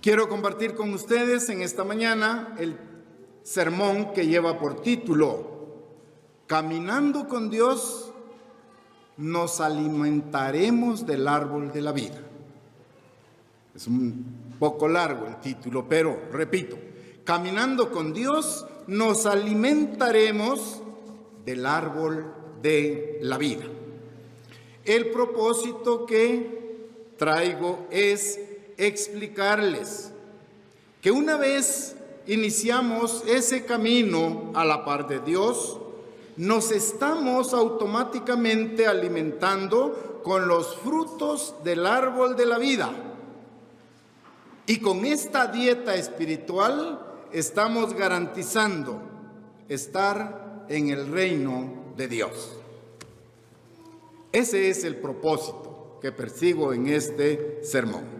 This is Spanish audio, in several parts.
Quiero compartir con ustedes en esta mañana el sermón que lleva por título: Caminando con Dios nos alimentaremos del árbol de la vida. Es un poco largo el título, pero repito, caminando con Dios nos alimentaremos del árbol de la vida. El propósito que traigo es explicarles que una vez iniciamos ese camino a la par de Dios, nos estamos automáticamente alimentando con los frutos del árbol de la vida. Y con esta dieta espiritual estamos garantizando estar en el reino de Dios. Ese es el propósito que persigo en este sermón.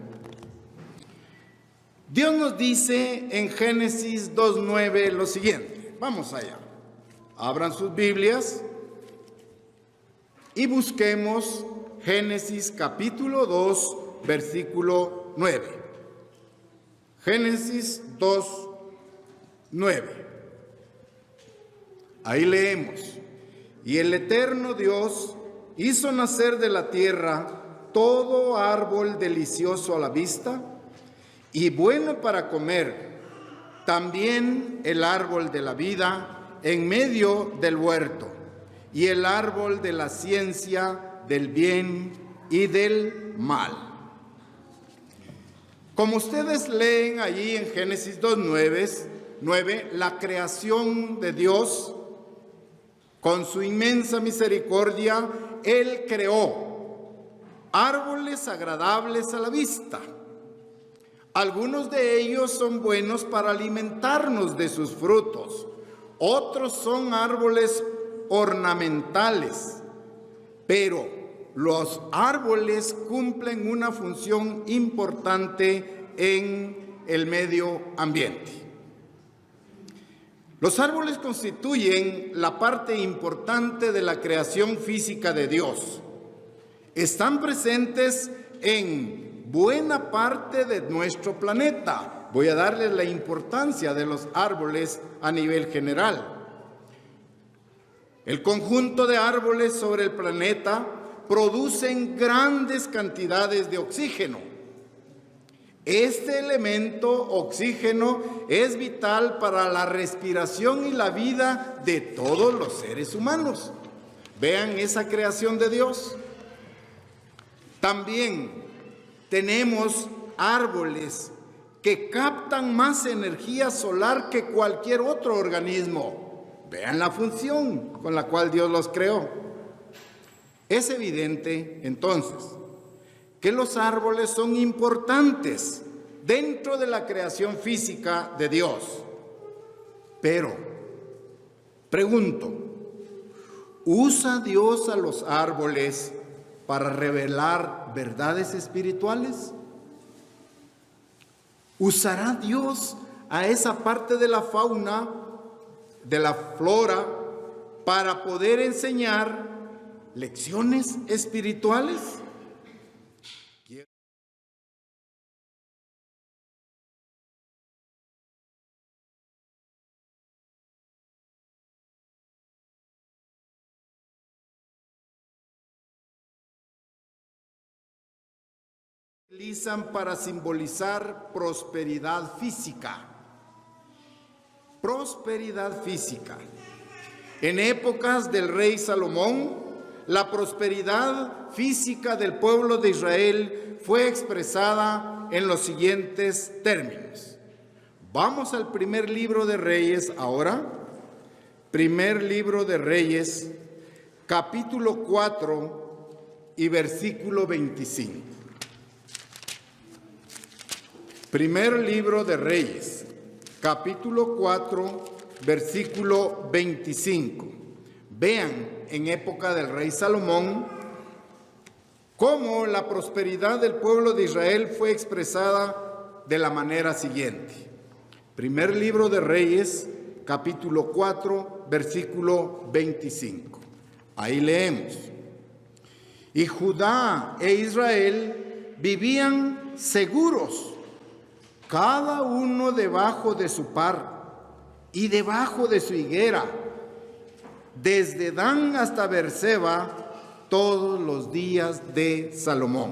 Dios nos dice en Génesis 2:9 lo siguiente. Vamos allá. Abran sus Biblias y busquemos Génesis capítulo 2, versículo 9. Génesis 2:9. Ahí leemos: y el eterno Dios hizo nacer de la tierra todo árbol delicioso a la vista y bueno para comer, también el árbol de la vida en medio del huerto, y el árbol de la ciencia del bien y del mal. Como ustedes leen allí en Génesis 2:9, la creación de Dios, con su inmensa misericordia, Él creó árboles agradables a la vista. Algunos de ellos son buenos para alimentarnos de sus frutos. Otros son árboles ornamentales, pero los árboles cumplen una función importante en el medio ambiente. Los árboles constituyen la parte importante de la creación física de Dios. Están presentes en buena parte de nuestro planeta. Voy a darles la importancia de los árboles a nivel general. El conjunto de árboles sobre el planeta producen grandes cantidades de oxígeno. Este elemento, oxígeno, es vital para la respiración y la vida de todos los seres humanos. Vean esa creación de Dios. También tenemos árboles que captan más energía solar que cualquier otro organismo. Vean la función con la cual Dios los creó. Es evidente, entonces, que los árboles son importantes dentro de la creación física de Dios. Pero, pregunto, ¿usa Dios a los árboles para revelar verdades espirituales? ¿Usará Dios a esa parte de la fauna, de la flora, para poder enseñar lecciones espirituales? Utilizan para simbolizar prosperidad física. Prosperidad física. En épocas del rey Salomón, la prosperidad física del pueblo de Israel fue expresada en los siguientes términos. Vamos al primer libro de Reyes ahora. Primer libro de Reyes, capítulo 4 y versículo 25. Primer libro de Reyes, capítulo 4, versículo 25. Vean en época del rey Salomón cómo la prosperidad del pueblo de Israel fue expresada de la manera siguiente. Primer libro de Reyes, capítulo 4, versículo 25. Ahí leemos: y Judá e Israel vivían seguros cada uno debajo de su par y debajo de su higuera, desde Dan hasta Beerseba, todos los días de Salomón.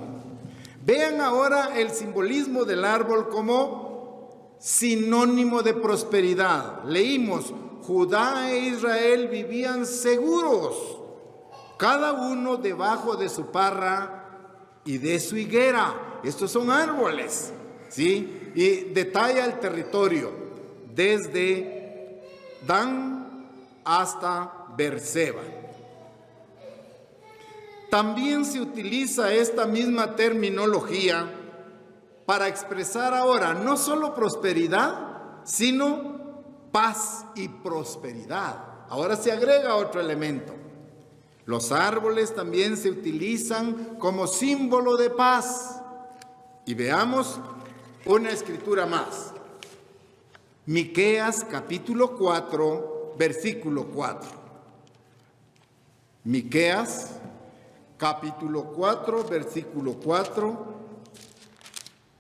Vean ahora el simbolismo del árbol como sinónimo de prosperidad. Leímos, Judá e Israel vivían seguros, cada uno debajo de su parra y de su higuera. Estos son árboles, ¿sí? Y detalla el territorio, desde Dan hasta Beerseba. También se utiliza esta misma terminología para expresar ahora no solo prosperidad, sino paz y prosperidad. Ahora se agrega otro elemento. Los árboles también se utilizan como símbolo de paz. Y veamos una escritura más. Miqueas capítulo 4, versículo 4. Miqueas capítulo 4, versículo 4.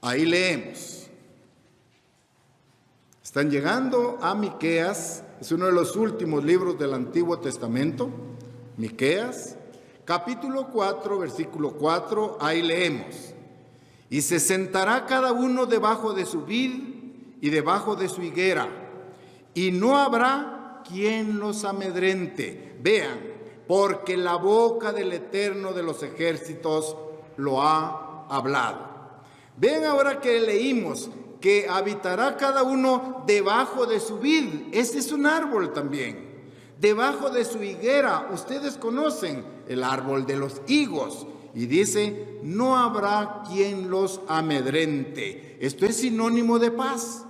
Ahí leemos. Están llegando a Miqueas, es uno de los últimos libros del Antiguo Testamento. Miqueas, capítulo 4, versículo 4, ahí leemos. Y se sentará cada uno debajo de su vid y debajo de su higuera, y no habrá quien los amedrente. Vean, porque la boca del Eterno de los ejércitos lo ha hablado. Vean ahora que leímos que habitará cada uno debajo de su vid. Este es un árbol también. Debajo de su higuera, ustedes conocen el árbol de los higos. Y dice, no habrá quien los amedrente. Esto es sinónimo de paz.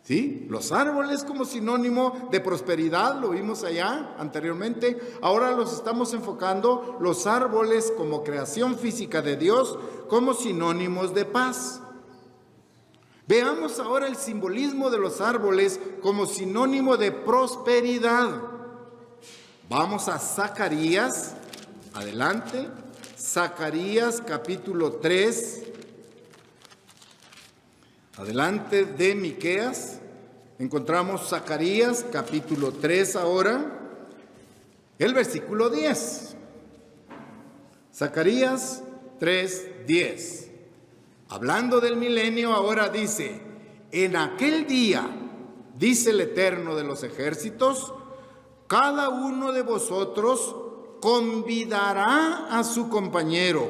¿Sí? Los árboles como sinónimo de prosperidad, lo vimos allá anteriormente. Ahora los estamos enfocando, los árboles como creación física de Dios, como sinónimos de paz. Veamos ahora el simbolismo de los árboles como sinónimo de prosperidad. Vamos a Zacarías, adelante. Zacarías capítulo 3. Adelante de Miqueas, encontramos Zacarías capítulo 3 ahora, el versículo 10. Zacarías 3:10. Hablando del milenio, ahora dice, en aquel día, dice el Eterno de los ejércitos, cada uno de vosotros convidará a su compañero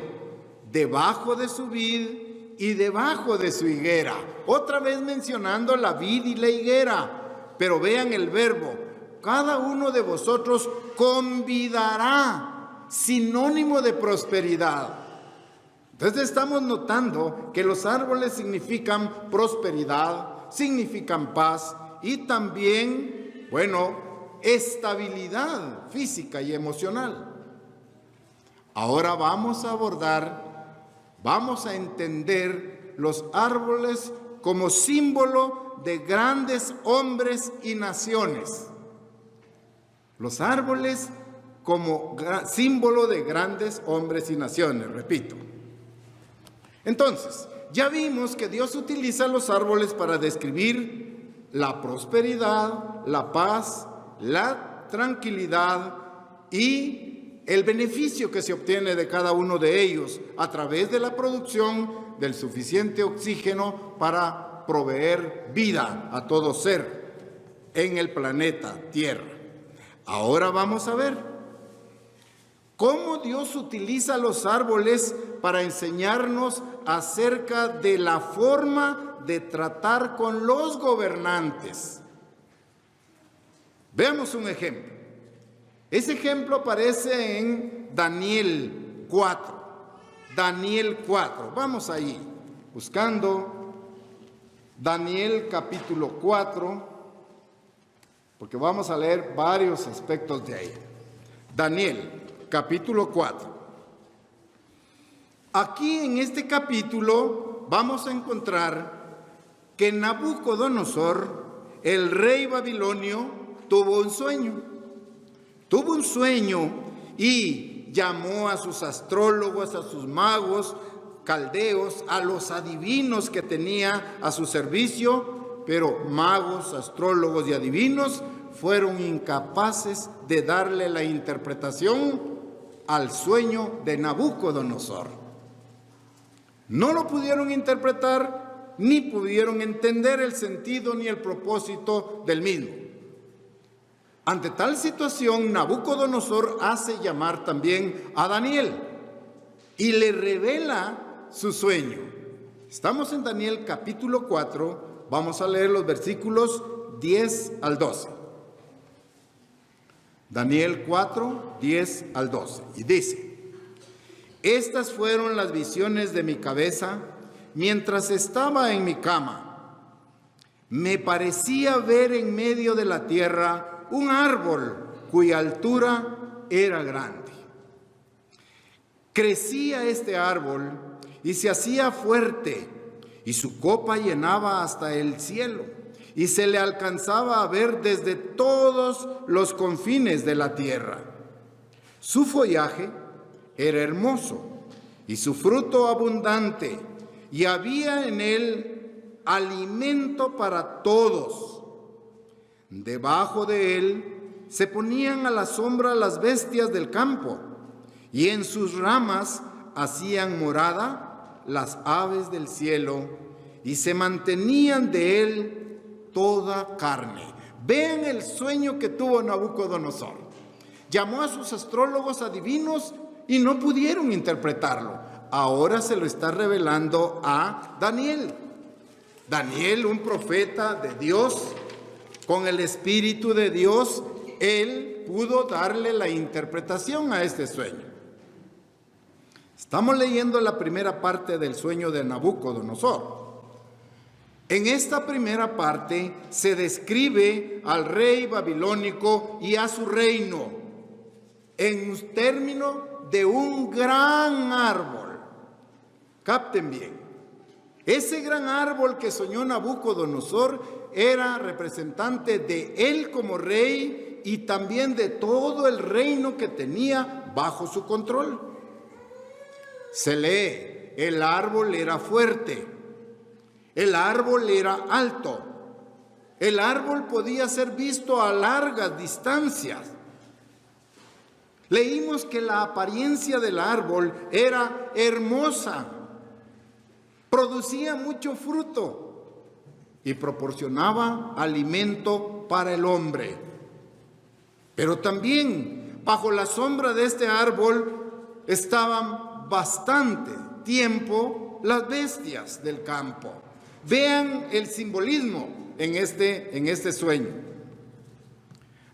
debajo de su vid y debajo de su higuera. Otra vez mencionando la vid y la higuera, pero vean el verbo, cada uno de vosotros convidará, sinónimo de prosperidad. Entonces estamos notando que los árboles significan prosperidad, significan paz y también, estabilidad física y emocional. Ahora vamos a entender los árboles como símbolo de grandes hombres y naciones. Los árboles como símbolo de grandes hombres y naciones, repito. Entonces, ya vimos que Dios utiliza los árboles para describir la prosperidad, la paz, la tranquilidad y el beneficio que se obtiene de cada uno de ellos a través de la producción del suficiente oxígeno para proveer vida a todo ser en el planeta Tierra. Ahora vamos a ver cómo Dios utiliza los árboles para enseñarnos acerca de la forma de tratar con los gobernantes. Veamos un ejemplo. Ese ejemplo aparece en Daniel 4. Daniel 4. Vamos ahí, buscando Daniel capítulo 4, porque vamos a leer varios aspectos de ahí. Daniel capítulo 4. Aquí en este capítulo vamos a encontrar que Nabucodonosor, el rey babilonio, tuvo un sueño. Tuvo un sueño y llamó a sus astrólogos, a sus magos, caldeos, a los adivinos que tenía a su servicio, pero magos, astrólogos y adivinos fueron incapaces de darle la interpretación al sueño de Nabucodonosor. No lo pudieron interpretar, ni pudieron entender el sentido ni el propósito del mismo. Ante tal situación, Nabucodonosor hace llamar también a Daniel y le revela su sueño. Estamos en Daniel capítulo 4, vamos a leer los versículos 10 al 12. Daniel 4, 10 al 12. Y dice: estas fueron las visiones de mi cabeza mientras estaba en mi cama. Me parecía ver en medio de la tierra un árbol cuya altura era grande. Crecía este árbol y se hacía fuerte, y su copa llenaba hasta el cielo, y se le alcanzaba a ver desde todos los confines de la tierra. Su follaje era hermoso, y su fruto abundante, y había en él alimento para todos. Debajo de él se ponían a la sombra las bestias del campo, y en sus ramas hacían morada las aves del cielo, y se mantenían de él toda carne. Vean el sueño que tuvo Nabucodonosor. Llamó a sus astrólogos adivinos y no pudieron interpretarlo. Ahora se lo está revelando a Daniel. Daniel, un profeta de Dios, con el Espíritu de Dios, él pudo darle la interpretación a este sueño. Estamos leyendo la primera parte del sueño de Nabucodonosor. En esta primera parte se describe al rey babilónico y a su reino en un término de un gran árbol. Capten bien, ese gran árbol que soñó Nabucodonosor era representante de él como rey y también de todo el reino que tenía bajo su control. Se lee, el árbol era fuerte, el árbol era alto, el árbol podía ser visto a largas distancias. Leímos que la apariencia del árbol era hermosa, producía mucho fruto y proporcionaba alimento para el hombre. Pero también bajo la sombra de este árbol estaban bastante tiempo las bestias del campo. Vean el simbolismo en este sueño.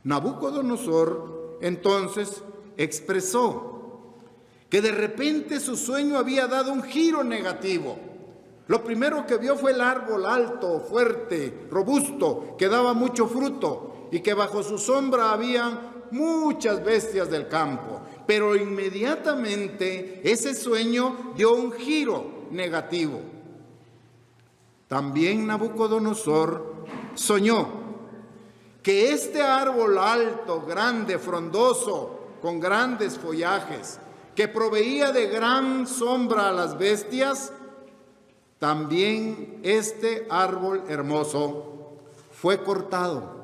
Nabucodonosor entonces expresó que de repente su sueño había dado un giro negativo. Lo primero que vio fue el árbol alto, fuerte, robusto, que daba mucho fruto y que bajo su sombra había muchas bestias del campo. Pero inmediatamente ese sueño dio un giro negativo. También Nabucodonosor soñó que este árbol alto, grande, frondoso, con grandes follajes, que proveía de gran sombra a las bestias, también este árbol hermoso fue cortado.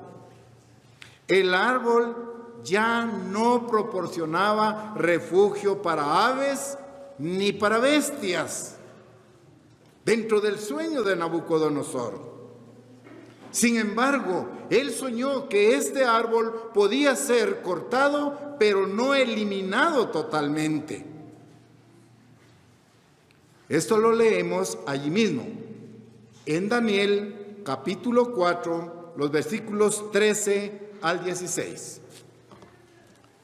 El árbol ya no proporcionaba refugio para aves ni para bestias dentro del sueño de Nabucodonosor. Sin embargo, él soñó que este árbol podía ser cortado, pero no eliminado totalmente. Esto lo leemos allí mismo, en Daniel capítulo 4, los versículos 13 al 16.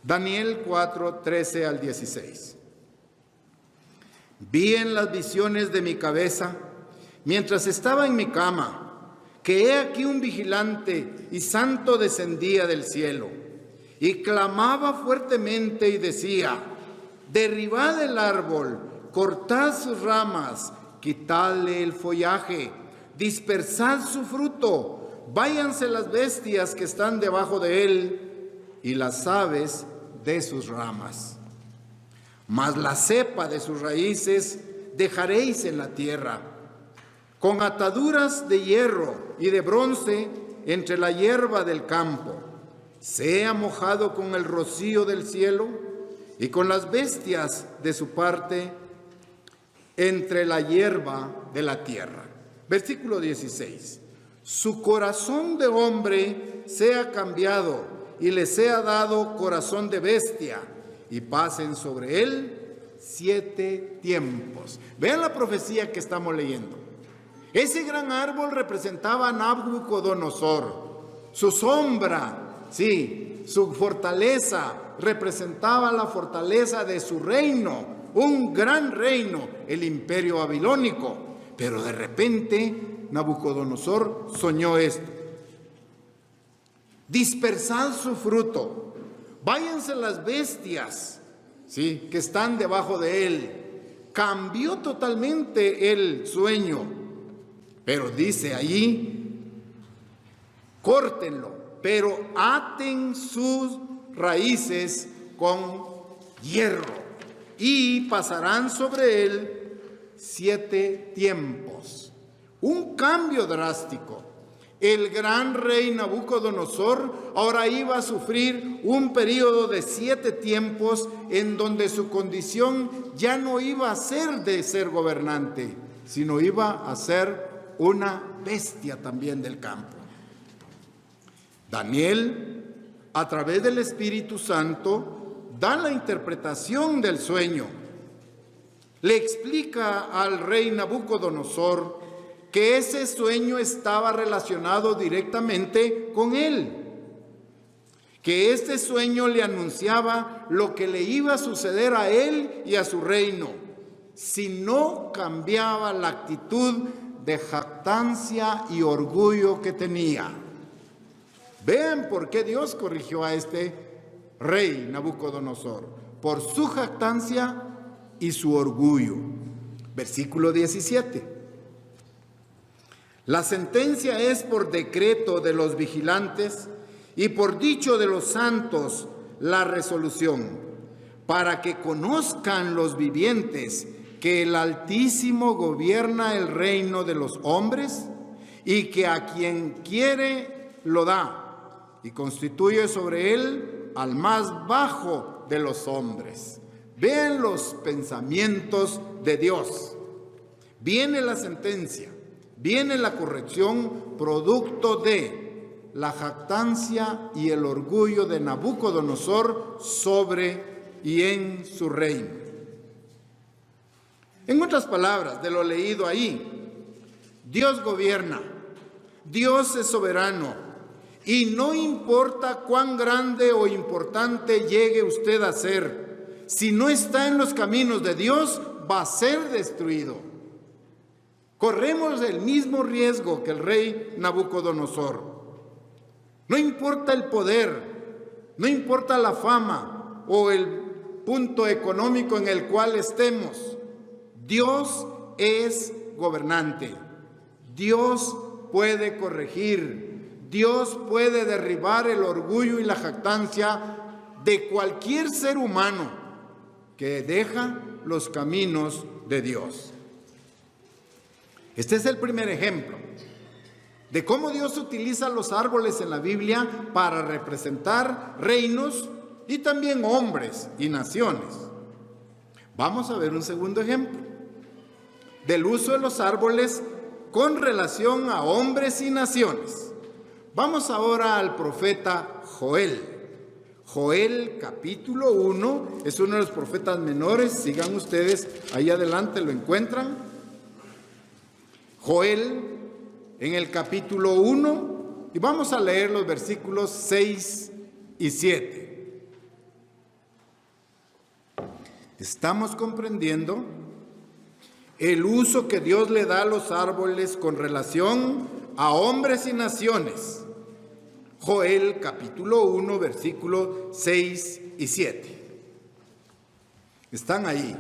Daniel 4, 13 al 16. Vi en las visiones de mi cabeza, mientras estaba en mi cama, que he aquí un vigilante y santo descendía del cielo, y clamaba fuertemente y decía: derribad el árbol, cortad sus ramas, quitadle el follaje, dispersad su fruto, váyanse las bestias que están debajo de él y las aves de sus ramas. Mas la cepa de sus raíces dejaréis en la tierra, con ataduras de hierro y de bronce entre la hierba del campo. Sea mojado con el rocío del cielo y con las bestias de su parte entre la hierba de la tierra. Versículo 16. Su corazón de hombre sea cambiado y le sea dado corazón de bestia, y pasen sobre él 7 tiempos. Vean la profecía que estamos leyendo. Ese gran árbol representaba a Nabucodonosor. Su sombra, sí, su fortaleza representaba la fortaleza de su reino, un gran reino, el imperio babilónico. Pero de repente Nabucodonosor soñó esto: dispersad su fruto, váyanse las bestias, sí, que están debajo de él. Cambió totalmente el sueño. Pero dice allí, córtenlo, pero aten sus raíces con hierro y pasarán sobre él 7 tiempos. Un cambio drástico. El gran rey Nabucodonosor ahora iba a sufrir un periodo de 7 tiempos en donde su condición ya no iba a ser de ser gobernante, sino iba a ser una bestia también del campo. Daniel, a través del Espíritu Santo, da la interpretación del sueño. Le explica al rey Nabucodonosor que ese sueño estaba relacionado directamente con él, que este sueño le anunciaba lo que le iba a suceder a él y a su reino si no cambiaba la actitud de jactancia y orgullo que tenía. Vean por qué Dios corrigió a este rey Nabucodonosor: por su jactancia y su orgullo. Versículo 17. La sentencia es por decreto de los vigilantes y por dicho de los santos la resolución, para que conozcan los vivientes que el Altísimo gobierna el reino de los hombres y que a quien quiere lo da y constituye sobre él al más bajo de los hombres. Vean los pensamientos de Dios. Viene la sentencia, viene la corrección producto de la jactancia y el orgullo de Nabucodonosor sobre y en su reino. En otras palabras, de lo leído ahí, Dios gobierna, Dios es soberano, y no importa cuán grande o importante llegue usted a ser, si no está en los caminos de Dios, va a ser destruido. Corremos el mismo riesgo que el rey Nabucodonosor. No importa el poder, no importa la fama o el punto económico en el cual estemos, Dios es gobernante. Dios puede corregir. Dios puede derribar el orgullo y la jactancia de cualquier ser humano que deja los caminos de Dios. Este es el primer ejemplo de cómo Dios utiliza los árboles en la Biblia para representar reinos y también hombres y naciones. Vamos a ver un segundo ejemplo del uso de los árboles con relación a hombres y naciones. Vamos ahora al profeta Joel. Joel capítulo 1 es uno de los profetas menores. Sigan ustedes, ahí adelante lo encuentran. Joel en el capítulo 1 y vamos a leer los versículos 6 y 7. Estamos comprendiendo el uso que Dios le da a los árboles con relación a hombres y naciones. Joel capítulo 1, versículos 6 y 7. Están ahí.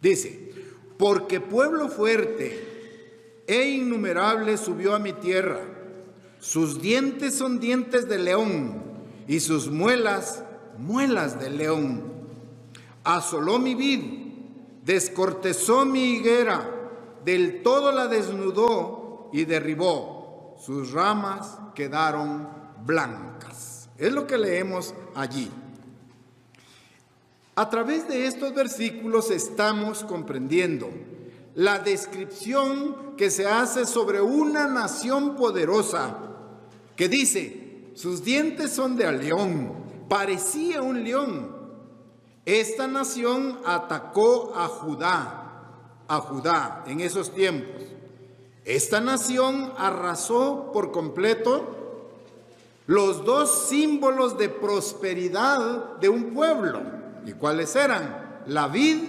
Dice: porque pueblo fuerte e innumerable subió a mi tierra. Sus dientes son dientes de león y sus muelas, muelas de león. Asoló mi vid, descortezó mi higuera, del todo la desnudó y derribó. Sus ramas quedaron blancas. Es lo que leemos allí. A través de estos versículos estamos comprendiendo la descripción que se hace sobre una nación poderosa que dice, sus dientes son de león, parecía un león. Esta nación atacó a Judá en esos tiempos. Esta nación arrasó por completo los dos símbolos de prosperidad de un pueblo. ¿Y cuáles eran? La vid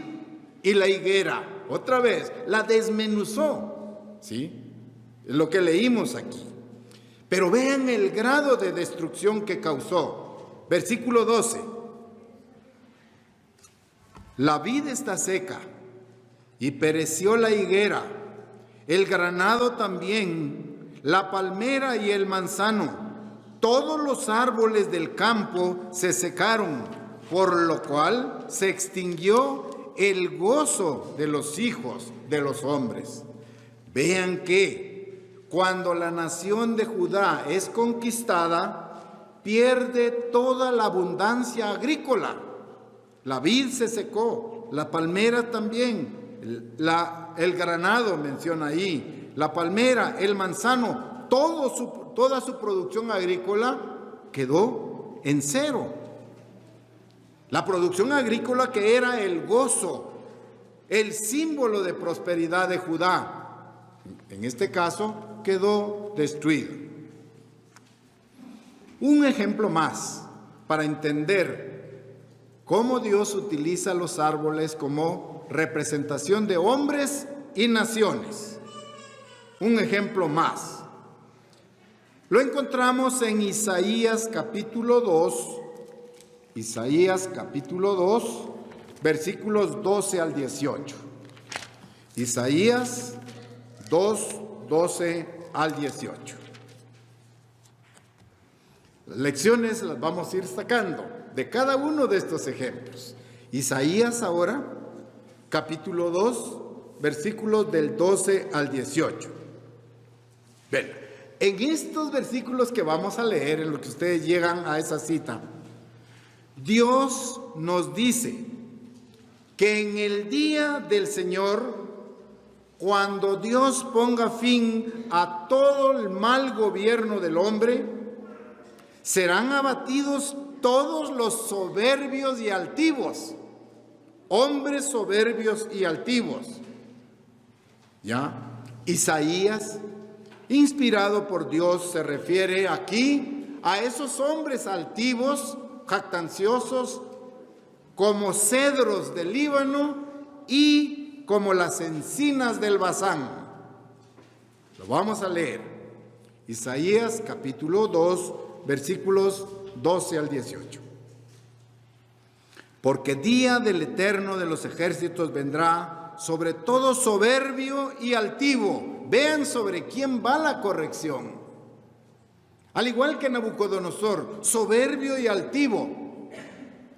y la higuera. Otra vez, la desmenuzó. ¿Sí? Es lo que leímos aquí. Pero vean el grado de destrucción que causó. Versículo 12. La vid está seca y pereció la higuera, el granado también, la palmera y el manzano. Todos los árboles del campo se secaron, por lo cual se extinguió el gozo de los hijos de los hombres. Vean que cuando la nación de Judá es conquistada, pierde toda la abundancia agrícola. La vid se secó, la palmera también, el granado menciona ahí, la palmera, el manzano, toda su producción agrícola quedó en cero. La producción agrícola que era el gozo, el símbolo de prosperidad de Judá, en este caso quedó destruido. Un ejemplo más para entender cómo Dios utiliza los árboles como representación de hombres y naciones. Un ejemplo más. Lo encontramos en Isaías capítulo 2, versículos 12 al 18. Isaías 2, 12 al 18. Las lecciones las vamos a ir sacando de cada uno de estos ejemplos. Isaías ahora, capítulo 2, versículos del 12 al 18. Bien, en estos versículos que vamos a leer, en los que ustedes llegan a esa cita, Dios nos dice que en el día del Señor, cuando Dios ponga fin a todo el mal gobierno del hombre, serán abatidos todos los soberbios y altivos, hombres soberbios y altivos. ¿Ya? Isaías, inspirado por Dios, se refiere aquí a esos hombres altivos, jactanciosos, como cedros del Líbano y como las encinas del Basán. Lo vamos a leer. Isaías capítulo 2, versículos 12 al 18. Porque día del Eterno de los ejércitos vendrá sobre todo soberbio y altivo. Vean sobre quién va la corrección. Al igual que Nabucodonosor, soberbio y altivo.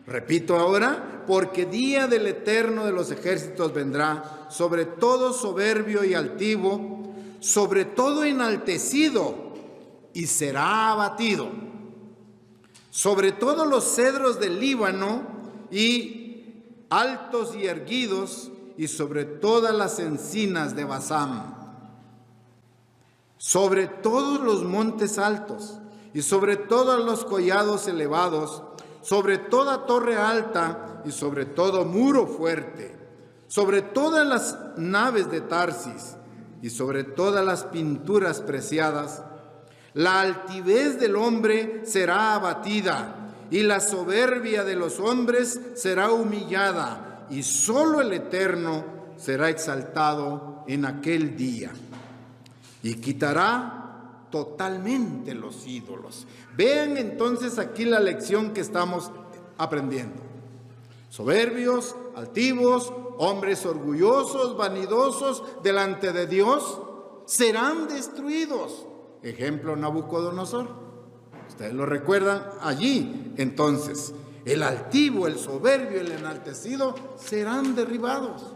Repito ahora, porque día del Eterno de los ejércitos vendrá sobre todo soberbio y altivo, sobre todo enaltecido, y será abatido. Sobre todos los cedros del Líbano y altos y erguidos, y sobre todas las encinas de Basán, sobre todos los montes altos, y sobre todos los collados elevados, sobre toda torre alta, y sobre todo muro fuerte, sobre todas las naves de Tarsis, y sobre todas las pinturas preciadas. La altivez del hombre será abatida, y la soberbia de los hombres será humillada, y solo el Eterno será exaltado en aquel día. Y quitará totalmente los ídolos. Vean entonces aquí la lección que estamos aprendiendo. Soberbios, altivos, hombres orgullosos, vanidosos delante de Dios, serán destruidos. Ejemplo, Nabucodonosor. Ustedes lo recuerdan allí. Entonces, el altivo, el soberbio, el enaltecido serán derribados.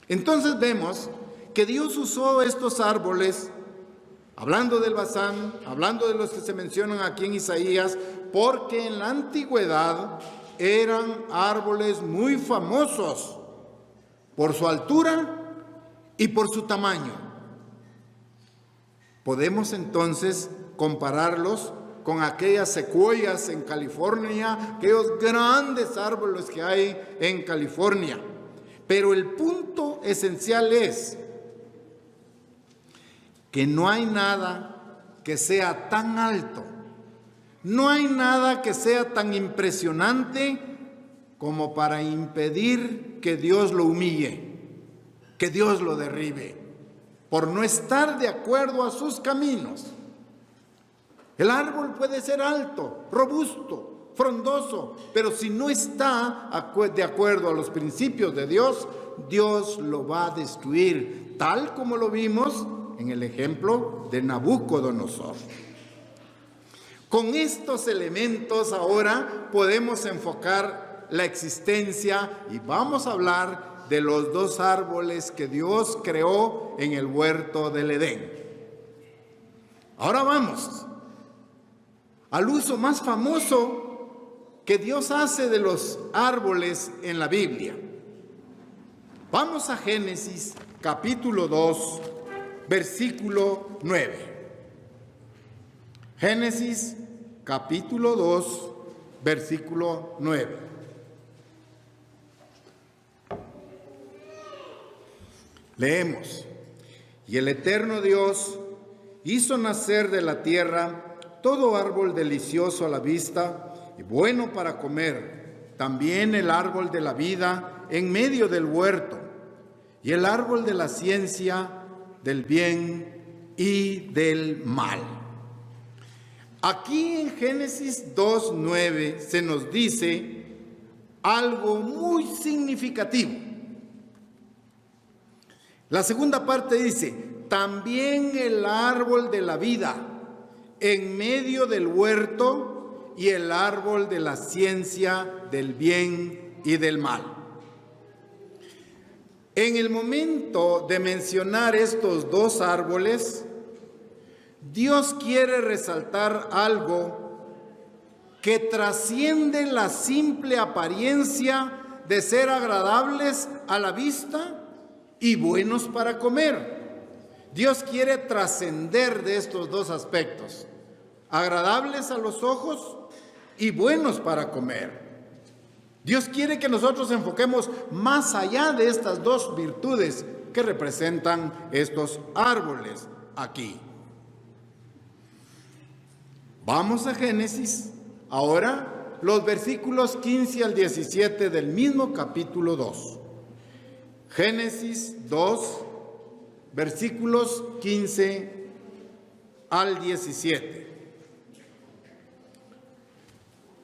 Entonces vemos que Dios usó estos árboles, hablando del Bazán, hablando de los que se mencionan aquí en Isaías, porque en la antigüedad eran árboles muy famosos por su altura y por su tamaño. Podemos entonces compararlos con aquellas secuoyas en California, aquellos grandes árboles que hay en California. Pero el punto esencial es que no hay nada que sea tan alto, no hay nada que sea tan impresionante como para impedir que Dios lo humille, que Dios lo derribe, por no estar de acuerdo a sus caminos. El árbol puede ser alto, robusto, frondoso, pero si no está de acuerdo a los principios de Dios, Dios lo va a destruir, tal como lo vimos en el ejemplo de Nabucodonosor. Con estos elementos ahora podemos enfocar la existencia y vamos a hablar de los dos árboles que Dios creó en el huerto del Edén. Ahora vamos al uso más famoso que Dios hace de los árboles en la Biblia. Vamos a Génesis capítulo 2, versículo 9. Génesis capítulo 2, versículo 9. Leemos: y el eterno Dios hizo nacer de la tierra todo árbol delicioso a la vista y bueno para comer, también el árbol de la vida en medio del huerto, y el árbol de la ciencia del bien y del mal. Aquí en Génesis 2:9 se nos dice algo muy significativo. La segunda parte dice: también el árbol de la vida en medio del huerto y el árbol de la ciencia del bien y del mal. En el momento de mencionar estos dos árboles, Dios quiere resaltar algo que trasciende la simple apariencia de ser agradables a la vista y buenos para comer. Dios quiere trascender de estos dos aspectos, agradables a los ojos y buenos para comer. Dios quiere que nosotros enfoquemos más allá de estas dos virtudes que representan estos árboles aquí. Vamos a Génesis, ahora los versículos 15 al 17 del mismo capítulo 2. Génesis 2, versículos 15 al 17.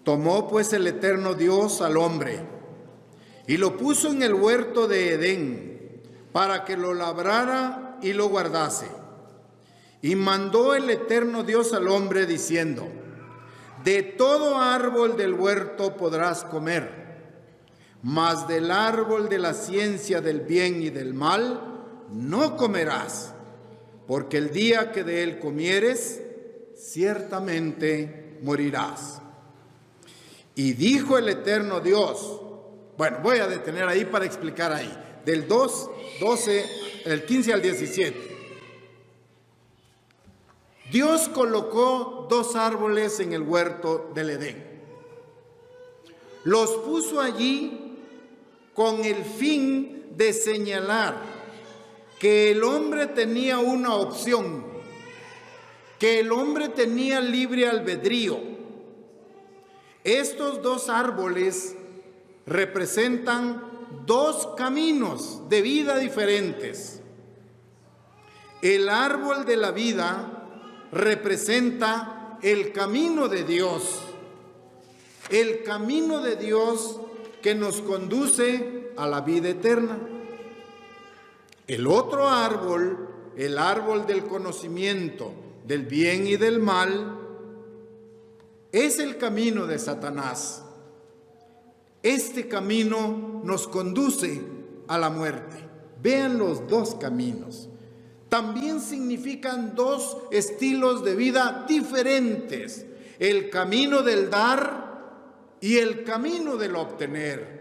Tomó pues el eterno Dios al hombre y lo puso en el huerto de Edén para que lo labrara y lo guardase. Y mandó el eterno Dios al hombre diciendo: de todo árbol del huerto podrás comer, mas del árbol de la ciencia del bien y del mal no comerás, porque el día que de él comieres, ciertamente morirás. Y dijo el eterno Dios, bueno, voy a detener ahí para explicar ahí, del 12, el 15 al 17. Dios colocó dos árboles en el huerto del Edén. Los puso allí con el fin de señalar que el hombre tenía una opción, que el hombre tenía libre albedrío. Estos dos árboles representan dos caminos de vida diferentes. El árbol de la vida representa el camino de Dios, el camino de Dios que nos conduce a la vida eterna. El otro árbol, el árbol del conocimiento del bien y del mal, es el camino de Satanás. Este camino nos conduce a la muerte. Vean los dos caminos. También significan dos estilos de vida diferentes: el camino del dar y el camino del obtener.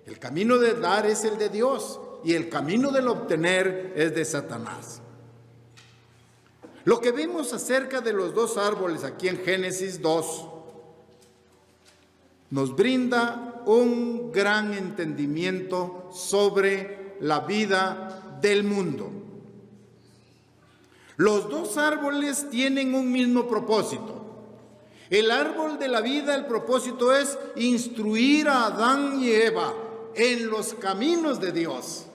El camino del dar es el de Dios y el camino del obtener es de Satanás. Lo que vemos acerca de los dos árboles aquí en Génesis 2 nos brinda un gran entendimiento sobre la vida del mundo. Los dos árboles tienen un mismo propósito. El árbol de la vida, el propósito es instruir a Adán y Eva en los caminos de Dios.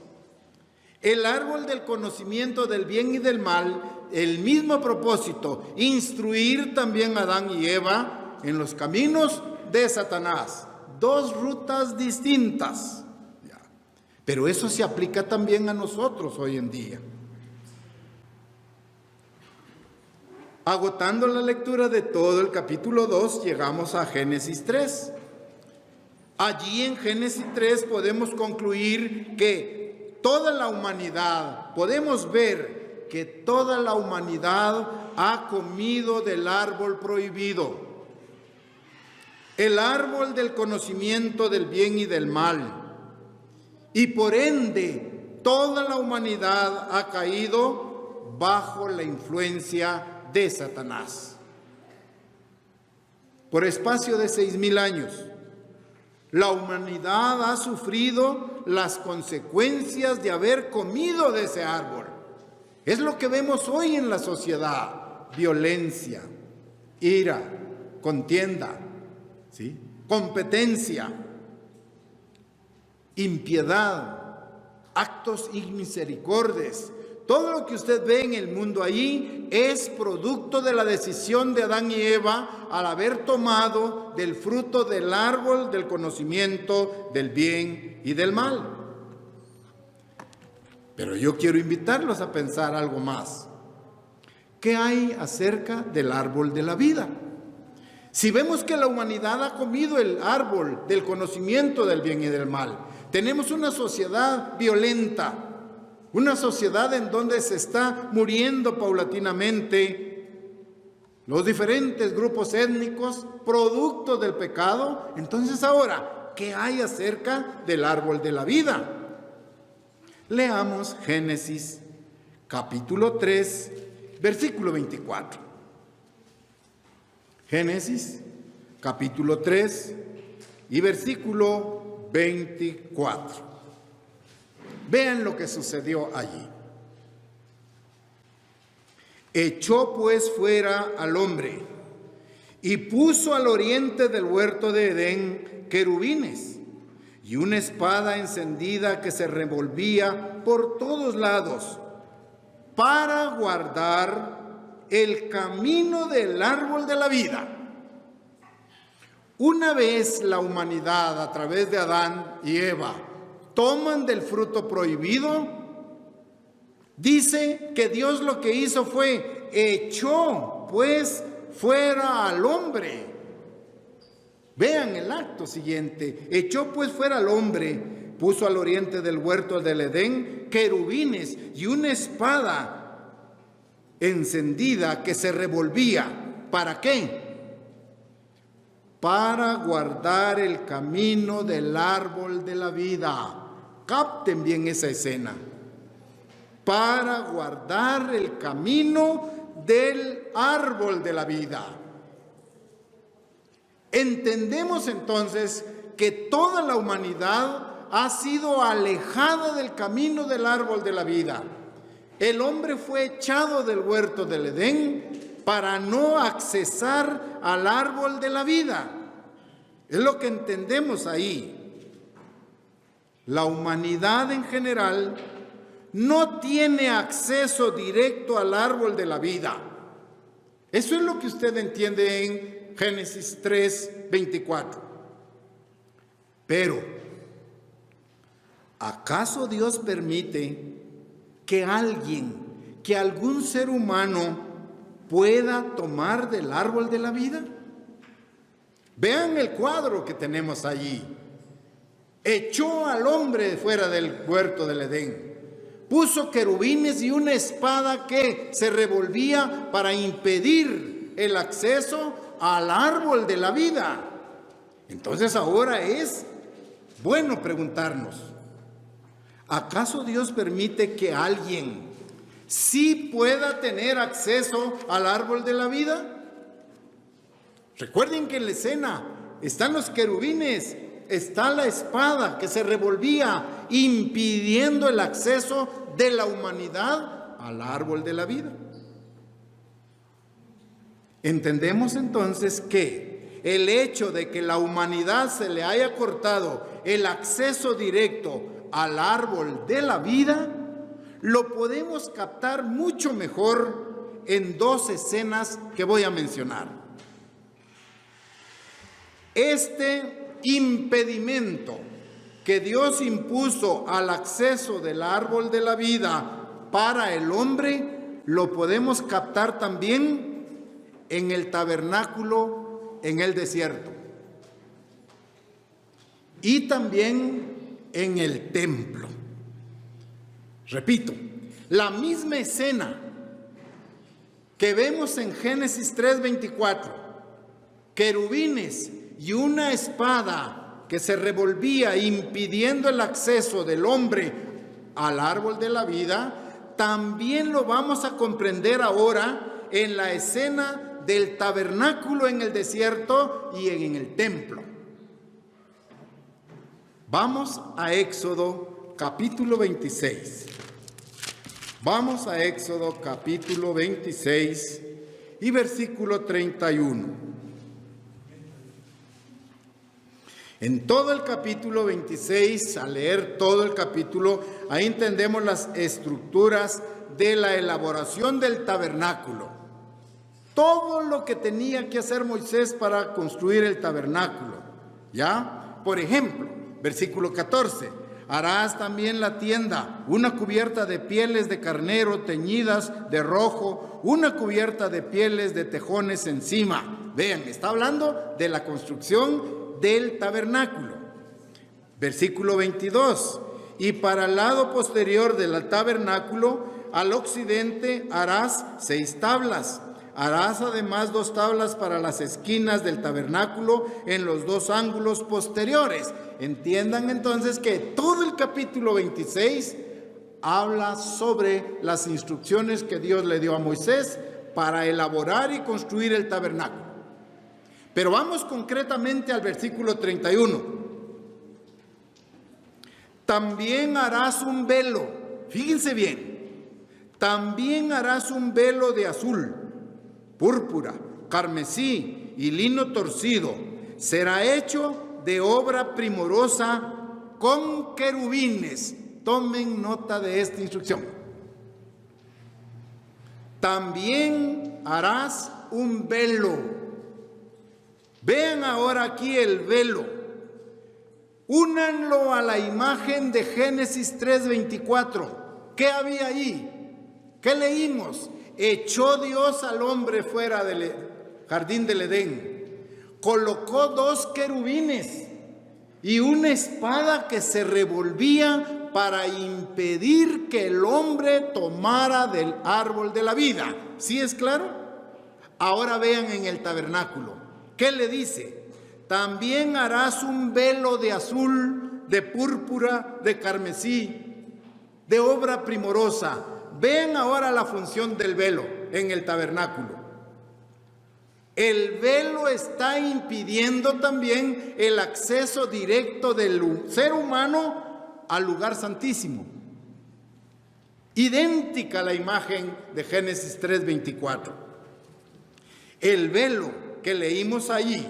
El árbol del conocimiento del bien y del mal, el mismo propósito, instruir también a Adán y Eva en los caminos de Satanás. Dos rutas distintas. Pero eso se aplica también a nosotros hoy en día. Agotando la lectura de todo el capítulo 2, llegamos a Génesis 3. Allí en Génesis 3 podemos concluir que toda la humanidad, podemos ver que toda la humanidad ha comido del árbol prohibido, el árbol del conocimiento del bien y del mal, y por ende toda la humanidad ha caído bajo la influencia de Satanás. Por espacio de 6,000 años, la humanidad ha sufrido las consecuencias de haber comido de ese árbol. Es lo que vemos hoy en la sociedad: violencia, ira, contienda, ¿sí?, competencia, impiedad, actos inmisericordes. Todo lo que usted ve en el mundo allí es producto de la decisión de Adán y Eva al haber tomado del fruto del árbol del conocimiento del bien y del mal. Pero yo quiero invitarlos a pensar algo más. ¿Qué hay acerca del árbol de la vida? Si vemos que la humanidad ha comido el árbol del conocimiento del bien y del mal, tenemos una sociedad violenta, una sociedad en donde se está muriendo paulatinamente los diferentes grupos étnicos, producto del pecado. Entonces ahora, ¿qué hay acerca del árbol de la vida? Leamos Génesis capítulo 3, versículo 24. Génesis capítulo 3 y versículo 24. Vean lo que sucedió allí. Echó pues fuera al hombre y puso al oriente del huerto de Edén querubines y una espada encendida que se revolvía por todos lados para guardar el camino del árbol de la vida. Una vez la humanidad, a través de Adán y Eva, toman del fruto prohibido, dice que Dios lo que hizo fue echó pues fuera al hombre. Vean el acto siguiente: echó pues fuera al hombre, puso al oriente del huerto del Edén querubines y una espada encendida que se revolvía. ¿Para qué? Para guardar el camino del árbol de la vida. Capten bien esa escena. Para guardar el camino del árbol de la vida. Entendemos entonces que toda la humanidad ha sido alejada del camino del árbol de la vida. El hombre fue echado del huerto del Edén para no accesar al árbol de la vida. Es lo que entendemos ahí. La humanidad en general no tiene acceso directo al árbol de la vida. Eso es lo que usted entiende en Génesis 3, 24. Pero, ¿acaso Dios permite que algún ser humano pueda tomar del árbol de la vida? Vean el cuadro que tenemos allí. Echó al hombre fuera del huerto del Edén. puso querubines y una espada que se revolvía para impedir el acceso al árbol de la vida. Entonces ahora es bueno preguntarnos, ¿acaso Dios permite que alguien sí pueda tener acceso al árbol de la vida? Recuerden que en la escena están los querubines, está la espada que se revolvía impidiendo el acceso de la humanidad al árbol de la vida. Entendemos entonces que el hecho de que la humanidad se le haya cortado el acceso directo al árbol de la vida, lo podemos captar mucho mejor en dos escenas que voy a mencionar. Este impedimento que Dios impuso al acceso del árbol de la vida para el hombre, lo podemos captar también en el tabernáculo en el desierto y también en el templo. Repito, la misma escena que vemos en Génesis 3:24, querubines y una espada que se revolvía impidiendo el acceso del hombre al árbol de la vida, también lo vamos a comprender ahora en la escena del tabernáculo en el desierto y en el templo. Vamos a Éxodo capítulo 26. Vamos a Éxodo capítulo 26 y versículo 31. En todo el capítulo 26, al leer todo el capítulo, ahí entendemos las estructuras de la elaboración del tabernáculo. Todo lo que tenía que hacer Moisés para construir el tabernáculo. ¿Ya? Por ejemplo, versículo 14. Harás también la tienda, una cubierta de pieles de carnero teñidas de rojo, una cubierta de pieles de tejones encima. Vean, está hablando de la construcción del tabernáculo. Versículo 22. Y para el lado posterior del tabernáculo, al occidente, harás 6 tablas. Harás además 2 tablas para las esquinas del tabernáculo en los 2 ángulos posteriores. Entiendan entonces que todo el capítulo 26 habla sobre las instrucciones que Dios le dio a Moisés para elaborar y construir el tabernáculo. Pero vamos concretamente al versículo 31. También harás un velo, fíjense bien, también harás un velo de azul, púrpura, carmesí y lino torcido. Será hecho de obra primorosa con querubines. Tomen nota de esta instrucción. También harás un velo. Vean ahora aquí el velo. Únanlo a la imagen de Génesis 3:24. ¿Qué había ahí? ¿Qué leímos? Echó Dios al hombre fuera del jardín del Edén. Colocó 2 querubines y una espada que se revolvía para impedir que el hombre tomara del árbol de la vida. ¿Sí es claro? Ahora vean en el tabernáculo. ¿Qué le dice? También harás un velo de azul, de púrpura, de carmesí, de obra primorosa. Vean ahora la función del velo en el tabernáculo. El velo está impidiendo también el acceso directo del ser humano al lugar santísimo. Idéntica a la imagen de Génesis 3:24. El velo que leímos allí,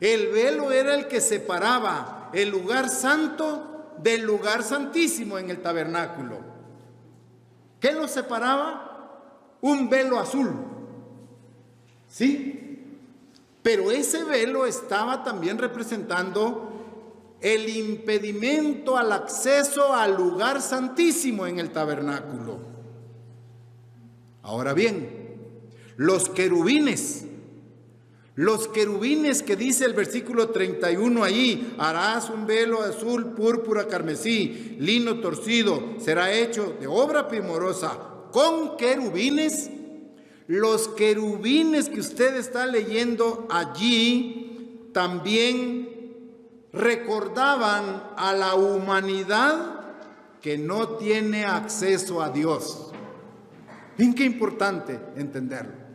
el velo era el que separaba el lugar santo del lugar santísimo en el tabernáculo. ¿Qué lo separaba? Un velo azul. ¿Sí? Pero ese velo estaba también representando el impedimento al acceso al lugar santísimo en el tabernáculo. Ahora bien, los querubines Los querubines que dice el versículo 31 ahí, harás un velo azul, púrpura, carmesí, lino torcido, será hecho de obra primorosa, con querubines. Los querubines que usted está leyendo allí también recordaban a la humanidad que no tiene acceso a Dios. Bien, qué importante entenderlo.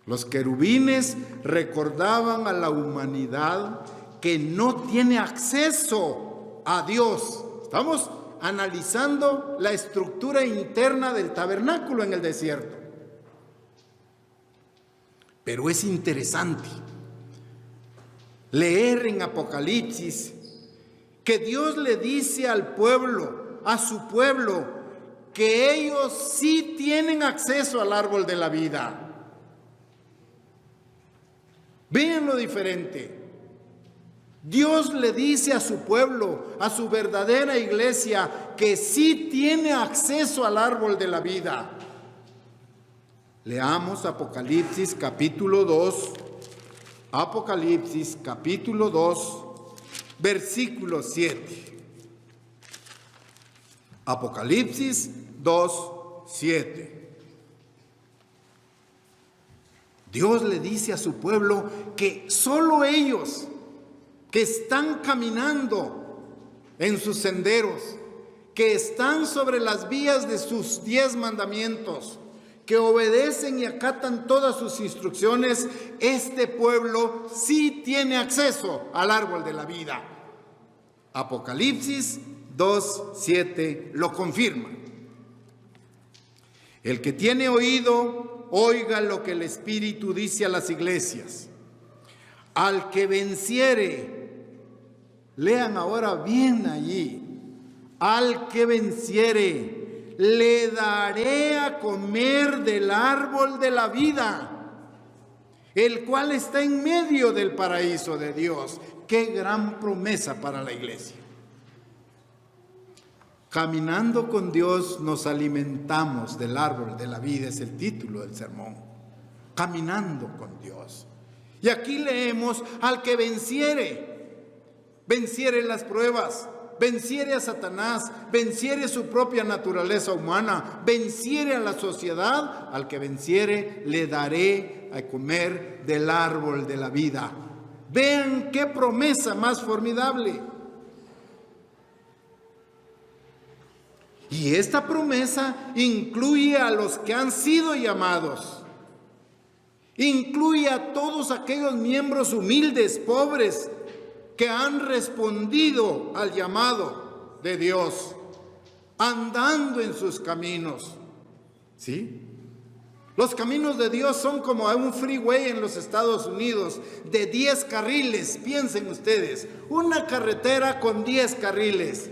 Los querubines recordaban a la humanidad que no tiene acceso a Dios. Estamos analizando la estructura interna del tabernáculo en el desierto. Pero es interesante leer en Apocalipsis que Dios le dice al pueblo, a su pueblo, que ellos sí tienen acceso al árbol de la vida. Vean lo diferente. Dios le dice a su pueblo, a su verdadera iglesia, que sí tiene acceso al árbol de la vida. Leamos Apocalipsis capítulo 2. Apocalipsis capítulo 2, versículo 7. Apocalipsis 2, 7. Dios le dice a su pueblo que solo ellos que están caminando en sus senderos, que están sobre las vías de sus 10 mandamientos, que obedecen y acatan todas sus instrucciones, este pueblo sí tiene acceso al árbol de la vida. Apocalipsis 2:7 lo confirma. El que tiene oído, oiga lo que el Espíritu dice a las iglesias. Al que venciere, lean ahora bien allí, al que venciere, le daré a comer del árbol de la vida, el cual está en medio del paraíso de Dios. Qué gran promesa para la iglesia. Caminando con Dios nos alimentamos del árbol de la vida, es el título del sermón. Caminando con Dios. Y aquí leemos, al que venciere las pruebas, venciere a Satanás, venciere su propia naturaleza humana, venciere a la sociedad, al que venciere le daré a comer del árbol de la vida. Vean qué promesa más formidable. Y esta promesa incluye a los que han sido llamados. Incluye a todos aquellos miembros humildes, pobres, que han respondido al llamado de Dios, andando en sus caminos. ¿Sí? Los caminos de Dios son como un freeway en los Estados Unidos de 10 carriles. Piensen ustedes, una carretera con 10 carriles.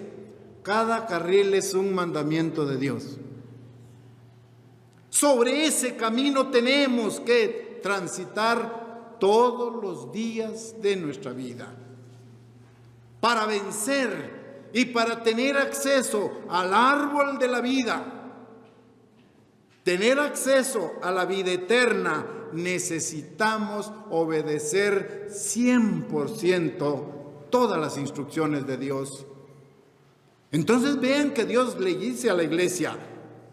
Cada carril es un mandamiento de Dios. Sobre ese camino tenemos que transitar todos los días de nuestra vida. Para vencer y para tener acceso al árbol de la vida, tener acceso a la vida eterna, necesitamos obedecer 100% todas las instrucciones de Dios. Entonces vean que Dios le dice a la iglesia,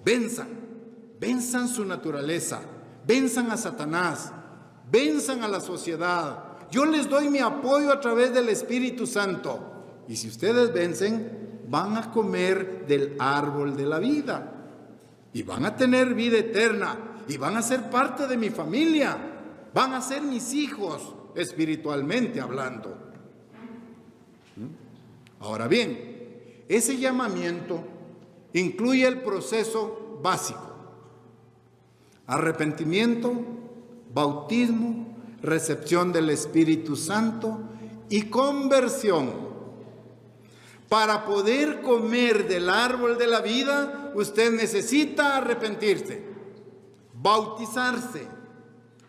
venzan su naturaleza, venzan a Satanás, venzan a la sociedad. Yo les doy mi apoyo a través del Espíritu Santo. Y si ustedes vencen, van a comer del árbol de la vida. Y van a tener vida eterna. Y van a ser parte de mi familia. Van a ser mis hijos, espiritualmente hablando. Ahora bien, ese llamamiento incluye el proceso básico: arrepentimiento, bautismo, recepción del Espíritu Santo y conversión. Para poder comer del árbol de la vida, usted necesita arrepentirse, bautizarse,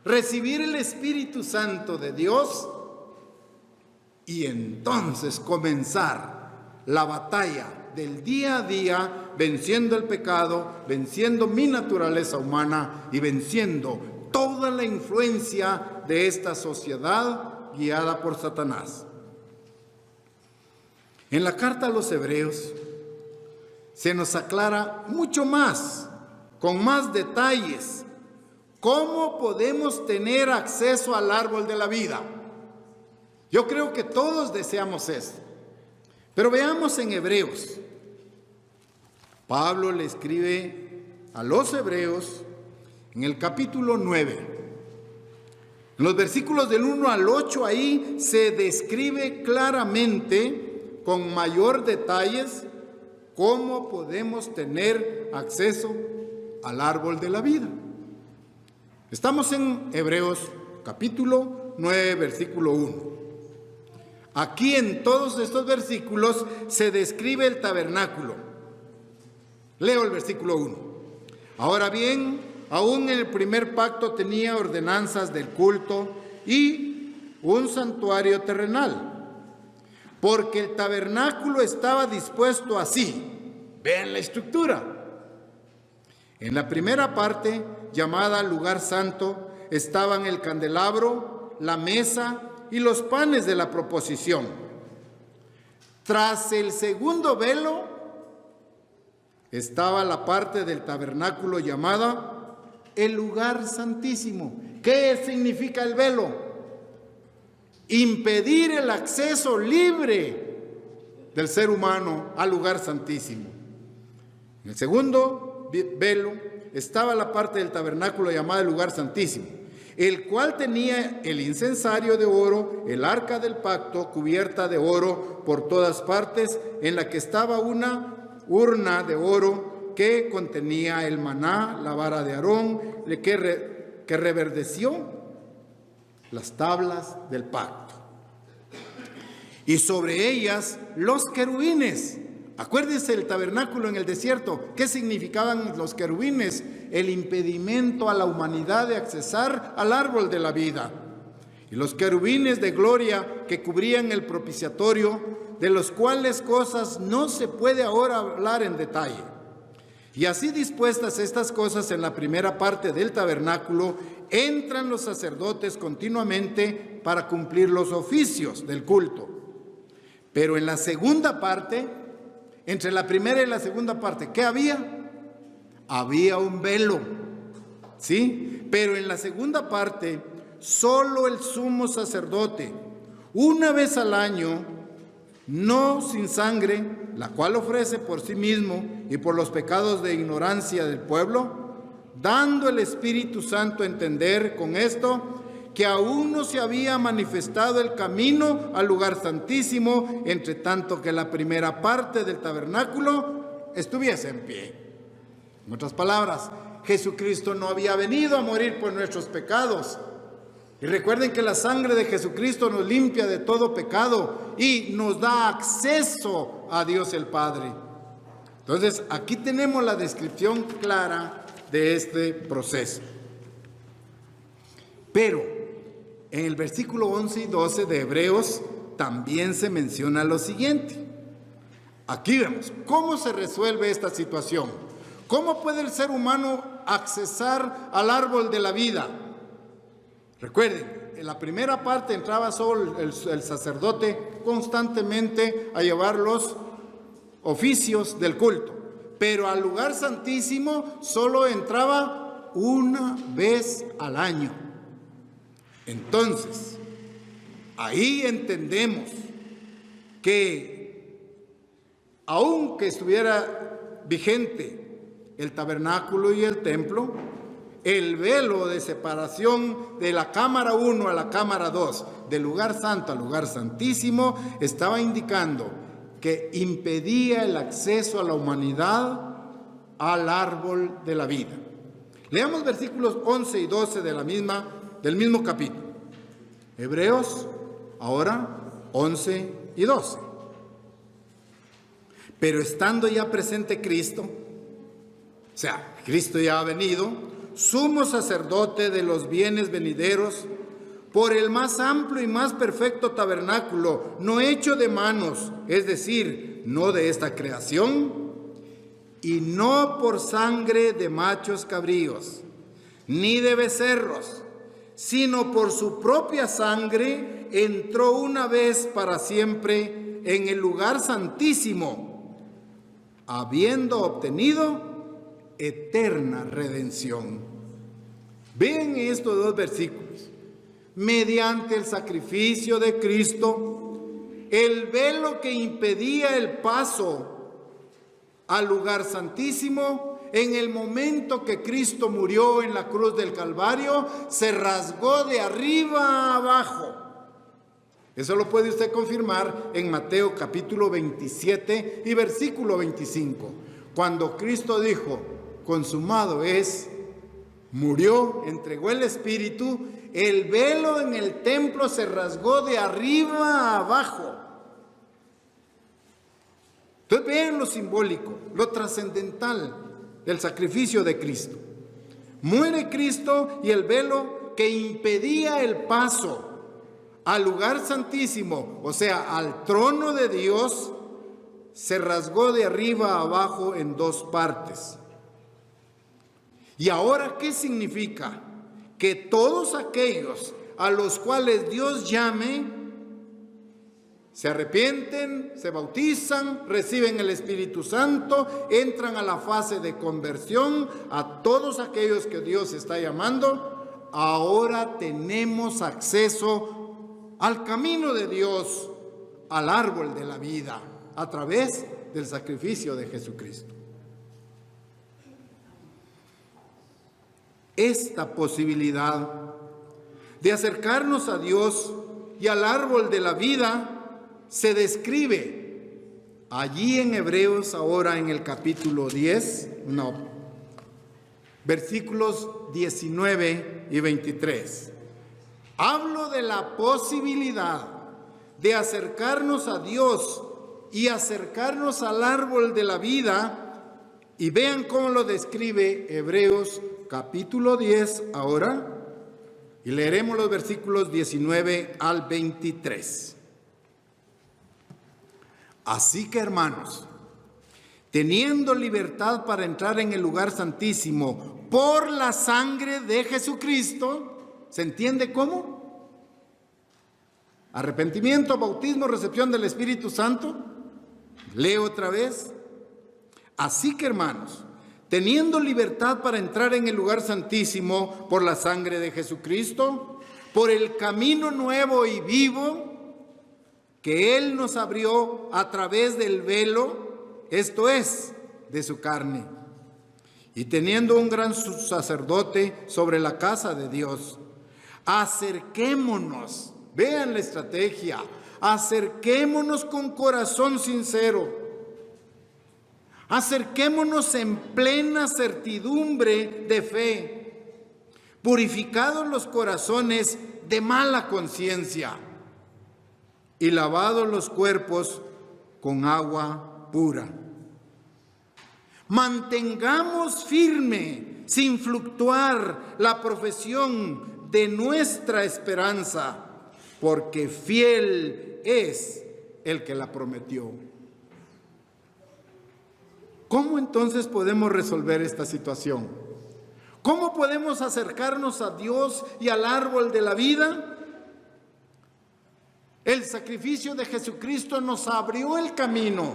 recibir el Espíritu Santo de Dios y entonces comenzar la batalla del día a día, venciendo el pecado, venciendo mi naturaleza humana y venciendo toda la influencia de esta sociedad guiada por Satanás. En la carta a los Hebreos se nos aclara mucho más, con más detalles, cómo podemos tener acceso al árbol de la vida. Yo creo que todos deseamos esto. Pero veamos en Hebreos. Pablo le escribe a los Hebreos en el capítulo 9. En los versículos del 1 al 8 ahí se describe claramente, con mayor detalles, cómo podemos tener acceso al árbol de la vida. Estamos en Hebreos capítulo 9, versículo 1. Aquí en todos estos versículos se describe el tabernáculo. Leo el versículo 1. Ahora bien, aún el primer pacto tenía ordenanzas del culto y un santuario terrenal, porque el tabernáculo estaba dispuesto así. Vean la estructura. En la primera parte, llamada lugar santo, estaban el candelabro, la mesa y los panes de la proposición. Tras el segundo velo estaba la parte del tabernáculo llamada el lugar santísimo. ¿Qué significa el velo? Impedir el acceso libre del ser humano al lugar santísimo. En el segundo velo estaba la parte del tabernáculo llamada el lugar santísimo, el cual tenía el incensario de oro, el arca del pacto cubierta de oro por todas partes, en la que estaba una urna de oro que contenía el maná, la vara de Aarón, que reverdeció las tablas del pacto. Y sobre ellas los querubines. Acuérdense el tabernáculo en el desierto. ¿Qué significaban los querubines? El impedimento a la humanidad de accesar al árbol de la vida. Y los querubines de gloria que cubrían el propiciatorio, de los cuales cosas no se puede ahora hablar en detalle. Y así dispuestas estas cosas en la primera parte del tabernáculo, entran los sacerdotes continuamente para cumplir los oficios del culto. Pero en la segunda parte, entre la primera y la segunda parte, ¿qué había? Había un velo, ¿sí? Pero en la segunda parte, solo el sumo sacerdote, una vez al año, no sin sangre, la cual ofrece por sí mismo y por los pecados de ignorancia del pueblo, dando el Espíritu Santo a entender con esto que aún no se había manifestado el camino al lugar santísimo, entre tanto que la primera parte del tabernáculo estuviese en pie. En otras palabras, Jesucristo no había venido a morir por nuestros pecados. Y recuerden que la sangre de Jesucristo nos limpia de todo pecado y nos da acceso a Dios el Padre. Entonces, aquí tenemos la descripción clara de este proceso. Pero en el versículo 11 y 12 de Hebreos también se menciona lo siguiente. Aquí vemos cómo se resuelve esta situación. ¿Cómo puede el ser humano accesar al árbol de la vida? Recuerden, en la primera parte entraba solo el sacerdote constantemente a llevar los oficios del culto, pero al lugar santísimo solo entraba una vez al año. Entonces, ahí entendemos que aunque estuviera vigente el tabernáculo y el templo, el velo de separación de la cámara 1 a la cámara 2, del lugar santo al lugar santísimo, estaba indicando que impedía el acceso a la humanidad al árbol de la vida. Leamos versículos 11 y 12 del mismo capítulo. Hebreos, ahora 11 y 12. Pero estando ya presente Cristo, o sea, Cristo ya ha venido, sumo sacerdote de los bienes venideros, por el más amplio y más perfecto tabernáculo, no hecho de manos, es decir, no de esta creación, y no por sangre de machos cabríos, ni de becerros, sino por su propia sangre entró una vez para siempre en el lugar santísimo, habiendo obtenido eterna redención. Vean estos dos versículos. Mediante el sacrificio de Cristo, el velo que impedía el paso al lugar santísimo, en el momento que Cristo murió en la cruz del Calvario, se rasgó de arriba a abajo. Eso lo puede usted confirmar en Mateo capítulo 27 y versículo 25. Cuando Cristo dijo, consumado es, murió, entregó el Espíritu, el velo en el templo se rasgó de arriba a abajo. Entonces vean lo simbólico, lo trascendental del sacrificio de Cristo. Muere Cristo y el velo que impedía el paso al lugar santísimo, o sea, al trono de Dios, se rasgó de arriba a abajo en dos partes. ¿Y ahora qué significa? Que todos aquellos a los cuales Dios llame, se arrepienten, se bautizan, reciben el Espíritu Santo, entran a la fase de conversión. A todos aquellos que Dios está llamando, ahora tenemos acceso al camino de Dios, al árbol de la vida, a través del sacrificio de Jesucristo. Esta posibilidad de acercarnos a Dios y al árbol de la vida se describe allí en Hebreos, ahora en el capítulo 10, versículos 19 y 23. Hablo de la posibilidad de acercarnos a Dios y acercarnos al árbol de la vida, y vean cómo lo describe Hebreos capítulo 10 ahora, y leeremos los versículos 19 al 23. Así que, hermanos, teniendo libertad para entrar en el lugar santísimo por la sangre de Jesucristo, ¿se entiende cómo? Arrepentimiento, bautismo, recepción del Espíritu Santo. Leo otra vez. Así que, hermanos, teniendo libertad para entrar en el lugar santísimo por la sangre de Jesucristo, por el camino nuevo y vivo que Él nos abrió a través del velo, esto es, de su carne, y teniendo un gran sacerdote sobre la casa de Dios, acerquémonos, vean la estrategia, acerquémonos con corazón sincero, acerquémonos en plena certidumbre de fe, purificados los corazones de mala conciencia y lavados los cuerpos con agua pura. Mantengamos firme, sin fluctuar, la profesión de nuestra esperanza, porque fiel es el que la prometió. ¿Cómo entonces podemos resolver esta situación? ¿Cómo podemos acercarnos a Dios y al árbol de la vida? El sacrificio de Jesucristo nos abrió el camino,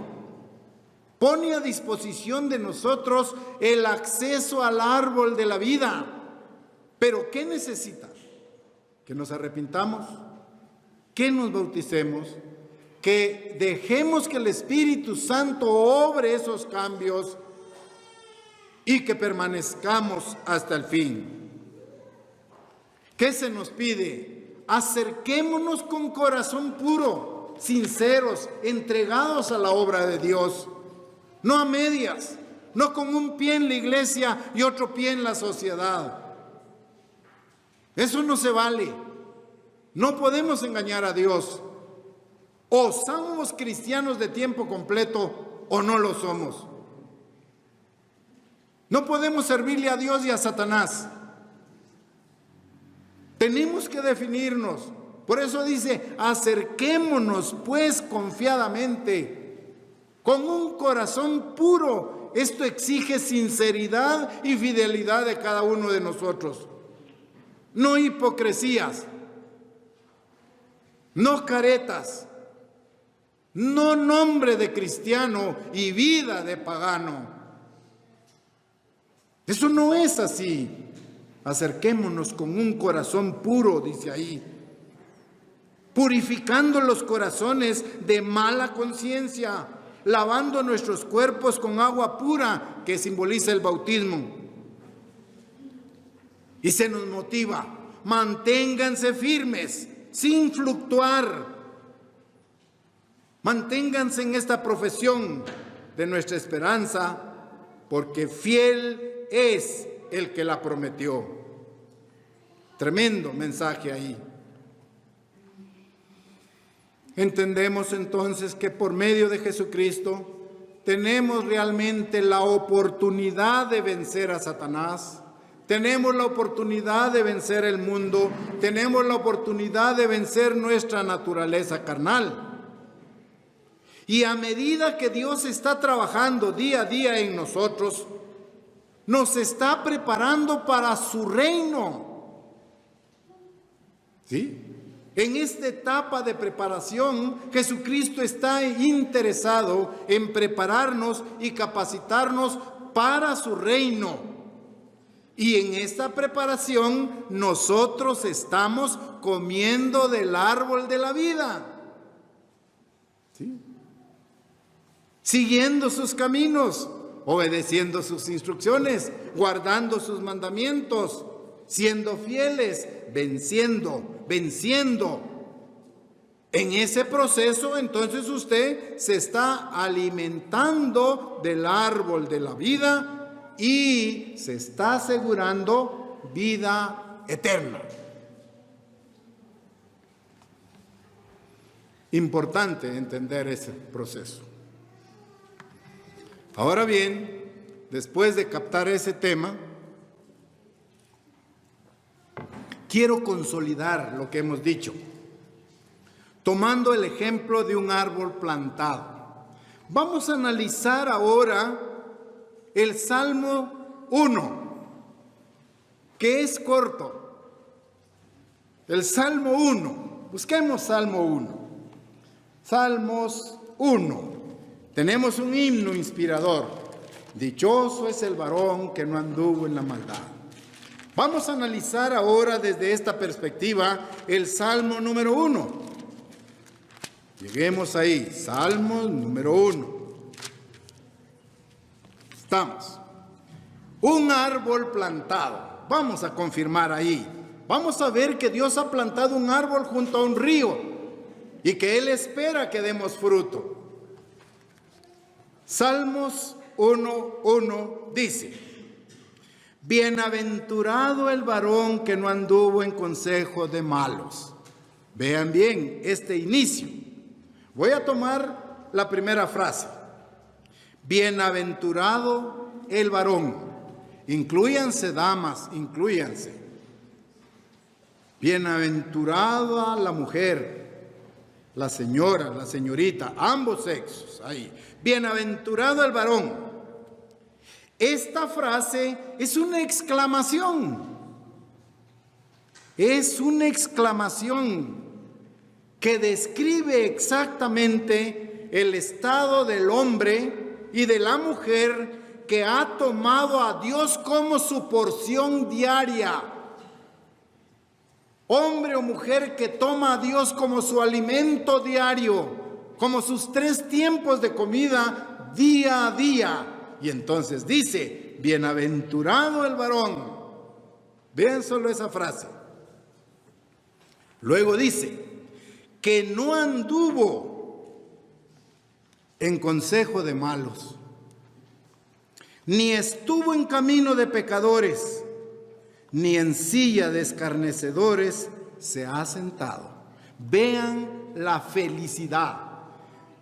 pone a disposición de nosotros el acceso al árbol de la vida. Pero ¿qué necesita? Que nos arrepintamos, que nos bauticemos, que dejemos que el Espíritu Santo obre esos cambios y que permanezcamos hasta el fin. ¿Qué se nos pide? Acerquémonos con corazón puro, sinceros, entregados a la obra de Dios, no a medias, no con un pie en la iglesia y otro pie en la sociedad. Eso no se vale. No podemos engañar a Dios. O somos cristianos de tiempo completo o no lo somos. No podemos servirle a Dios y a Satanás. Tenemos que definirnos. Por eso dice, acerquémonos pues confiadamente, con un corazón puro esto exige sinceridad y fidelidad de cada uno de nosotros. No hipocresías, no caretas, no nombre de cristiano y vida de pagano. Eso no es así. Acerquémonos con un corazón puro, dice ahí, purificando los corazones de mala conciencia, lavando nuestros cuerpos con agua pura que simboliza el bautismo. Y se nos motiva: manténganse firmes, sin fluctuar. Manténganse en esta profesión de nuestra esperanza, porque fiel es el que la prometió. Tremendo mensaje ahí. Entendemos entonces que por medio de Jesucristo tenemos realmente la oportunidad de vencer a Satanás. Tenemos la oportunidad de vencer el mundo. Tenemos la oportunidad de vencer nuestra naturaleza carnal. Y a medida que Dios está trabajando día a día en nosotros, nos está preparando para su reino. ¿Sí? En esta etapa de preparación, Jesucristo está interesado en prepararnos y capacitarnos para su reino. Y en esta preparación nosotros estamos comiendo del árbol de la vida. ¿Sí? Siguiendo sus caminos, obedeciendo sus instrucciones, guardando sus mandamientos, siendo fieles, venciendo. En ese proceso, entonces usted se está alimentando del árbol de la vida y se está asegurando vida eterna. Importante entender ese proceso. Ahora bien, después de captar ese tema, quiero consolidar lo que hemos dicho, tomando el ejemplo de un árbol plantado. Vamos a analizar ahora el Salmo 1, que es corto. El Salmo 1, busquemos Salmo 1. Salmos 1. Tenemos un himno inspirador. Dichoso es el varón que no anduvo en la maldad. Vamos a analizar ahora desde esta perspectiva el Salmo número 1. Lleguemos ahí, Salmo número 1. Estamos. Un árbol plantado. Vamos a confirmar ahí. Vamos a ver que Dios ha plantado un árbol junto a un río y que Él espera que demos fruto. Salmos 1:1 dice: bienaventurado el varón que no anduvo en consejo de malos. Vean bien este inicio. Voy a tomar la primera frase. Bienaventurado el varón. Inclúyanse, damas, inclúyanse. Bienaventurada la mujer, la señora, la señorita, ambos sexos, ahí. Bienaventurado el varón. Esta frase es una exclamación. Es una exclamación que describe exactamente el estado del hombre y de la mujer que ha tomado a Dios como su porción diaria. Hombre o mujer que toma a Dios como su alimento diario, como sus 3 tiempos de comida día a día. Y entonces dice, bienaventurado el varón. Vean solo esa frase. Luego dice, que no anduvo en consejo de malos, ni estuvo en camino de pecadores, ni en silla de escarnecedores se ha sentado. Vean la felicidad.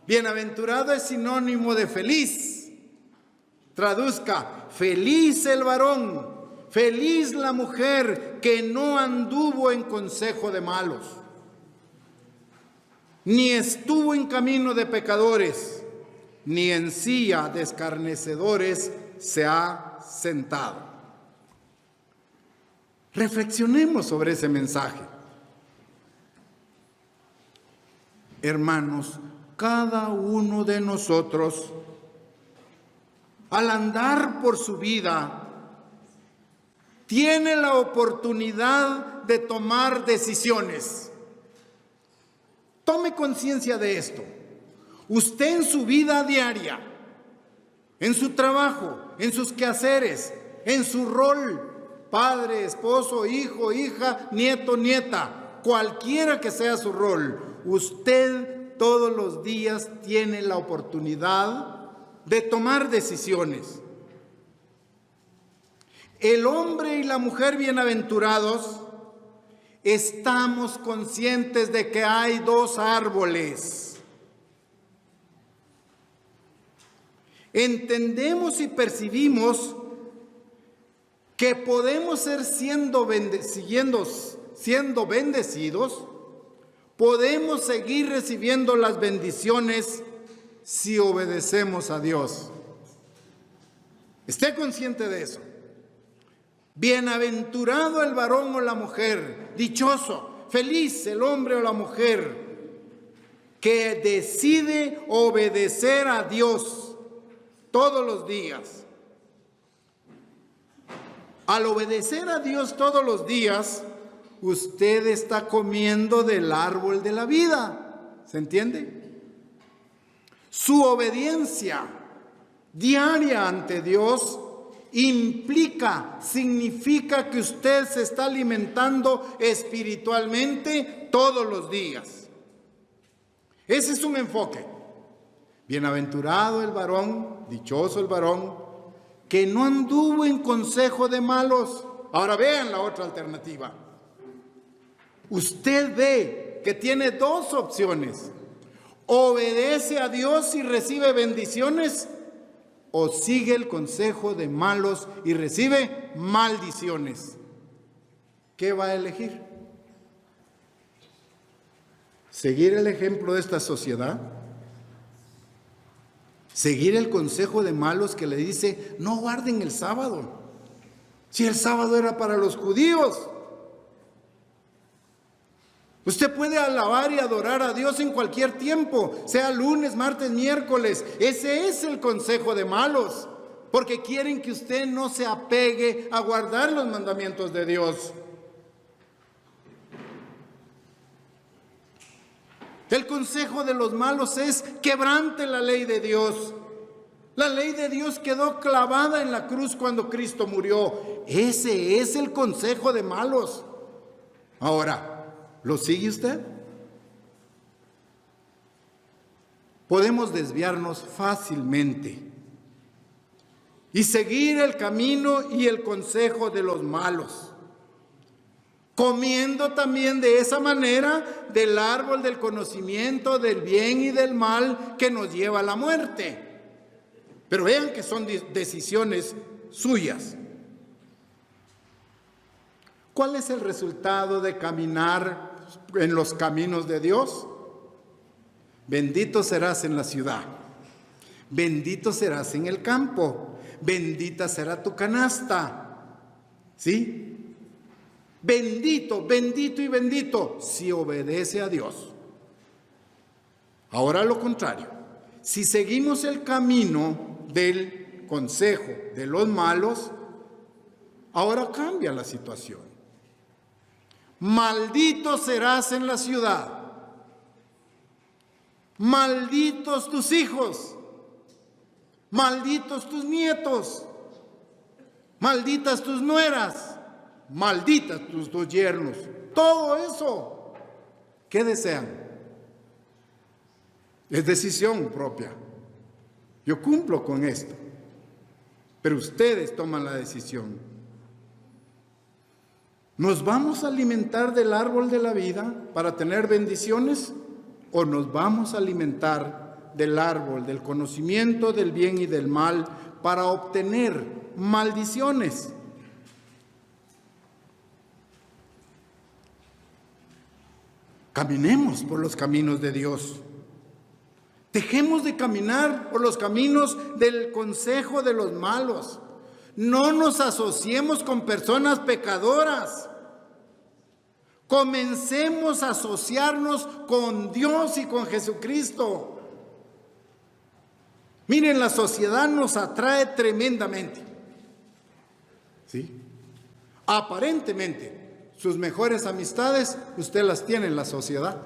Bienaventurado es sinónimo de feliz. Traduzca, feliz el varón, feliz la mujer que no anduvo en consejo de malos, ni estuvo en camino de pecadores, ni en silla de escarnecedores se ha sentado. Reflexionemos sobre ese mensaje. Hermanos, cada uno de nosotros, al andar por su vida, tiene la oportunidad de tomar decisiones. Tome conciencia de esto. Usted en su vida diaria, en su trabajo, en sus quehaceres, en su rol, padre, esposo, hijo, hija, nieto, nieta, cualquiera que sea su rol, usted todos los días tiene la oportunidad de tomar decisiones. El hombre y la mujer bienaventurados estamos conscientes de que hay dos árboles. Entendemos y percibimos que podemos ser siendo bendecidos, podemos seguir recibiendo las bendiciones si obedecemos a Dios. Esté consciente de eso. Bienaventurado el varón o la mujer, dichoso, feliz el hombre o la mujer que decide obedecer a Dios todos los días. Al obedecer a Dios todos los días, usted está comiendo del árbol de la vida. ¿Se entiende? Su obediencia diaria ante Dios significa que usted se está alimentando espiritualmente todos los días. Ese es un enfoque. Bienaventurado el varón, dichoso el varón, que no anduvo en consejo de malos. Ahora vean la otra alternativa. Usted ve que tiene dos opciones. Obedece a Dios y recibe bendiciones, o sigue el consejo de malos y recibe maldiciones. ¿Qué va a elegir? ¿Seguir el ejemplo de esta sociedad? ¿Seguir el consejo de malos que le dice, no guarden el sábado? Si el sábado era para los judíos. Usted puede alabar y adorar a Dios en cualquier tiempo, sea lunes, martes, miércoles. Ese es el consejo de malos, porque quieren que usted no se apegue a guardar los mandamientos de Dios. El consejo de los malos es quebrante la ley de Dios. La ley de Dios quedó clavada en la cruz cuando Cristo murió. Ese es el consejo de malos. Ahora, ¿lo sigue usted? Podemos desviarnos fácilmente y seguir el camino y el consejo de los malos, comiendo también de esa manera del árbol del conocimiento del bien y del mal que nos lleva a la muerte. Pero vean que son decisiones suyas. ¿Cuál es el resultado de caminar en los caminos de Dios? Bendito serás en la ciudad, bendito serás en el campo, bendita será tu canasta. ¿Sí? Bendito, bendito y bendito si obedece a Dios. Ahora lo contrario, si seguimos el camino del consejo de los malos, ahora cambia la situación. Maldito serás en la ciudad, malditos tus hijos, malditos tus nietos, malditas tus nueras, malditas tus dos yernos. Todo eso, ¿qué desean? Es decisión propia. Yo cumplo con esto, pero ustedes toman la decisión. ¿Nos vamos a alimentar del árbol de la vida para tener bendiciones o nos vamos a alimentar del árbol del conocimiento del bien y del mal para obtener maldiciones? Caminemos por los caminos de Dios. Dejemos de caminar por los caminos del consejo de los malos. No nos asociemos con personas pecadoras. Comencemos a asociarnos con Dios y con Jesucristo. Miren, la sociedad nos atrae tremendamente. ¿Sí? Aparentemente, sus mejores amistades, usted las tiene en la sociedad.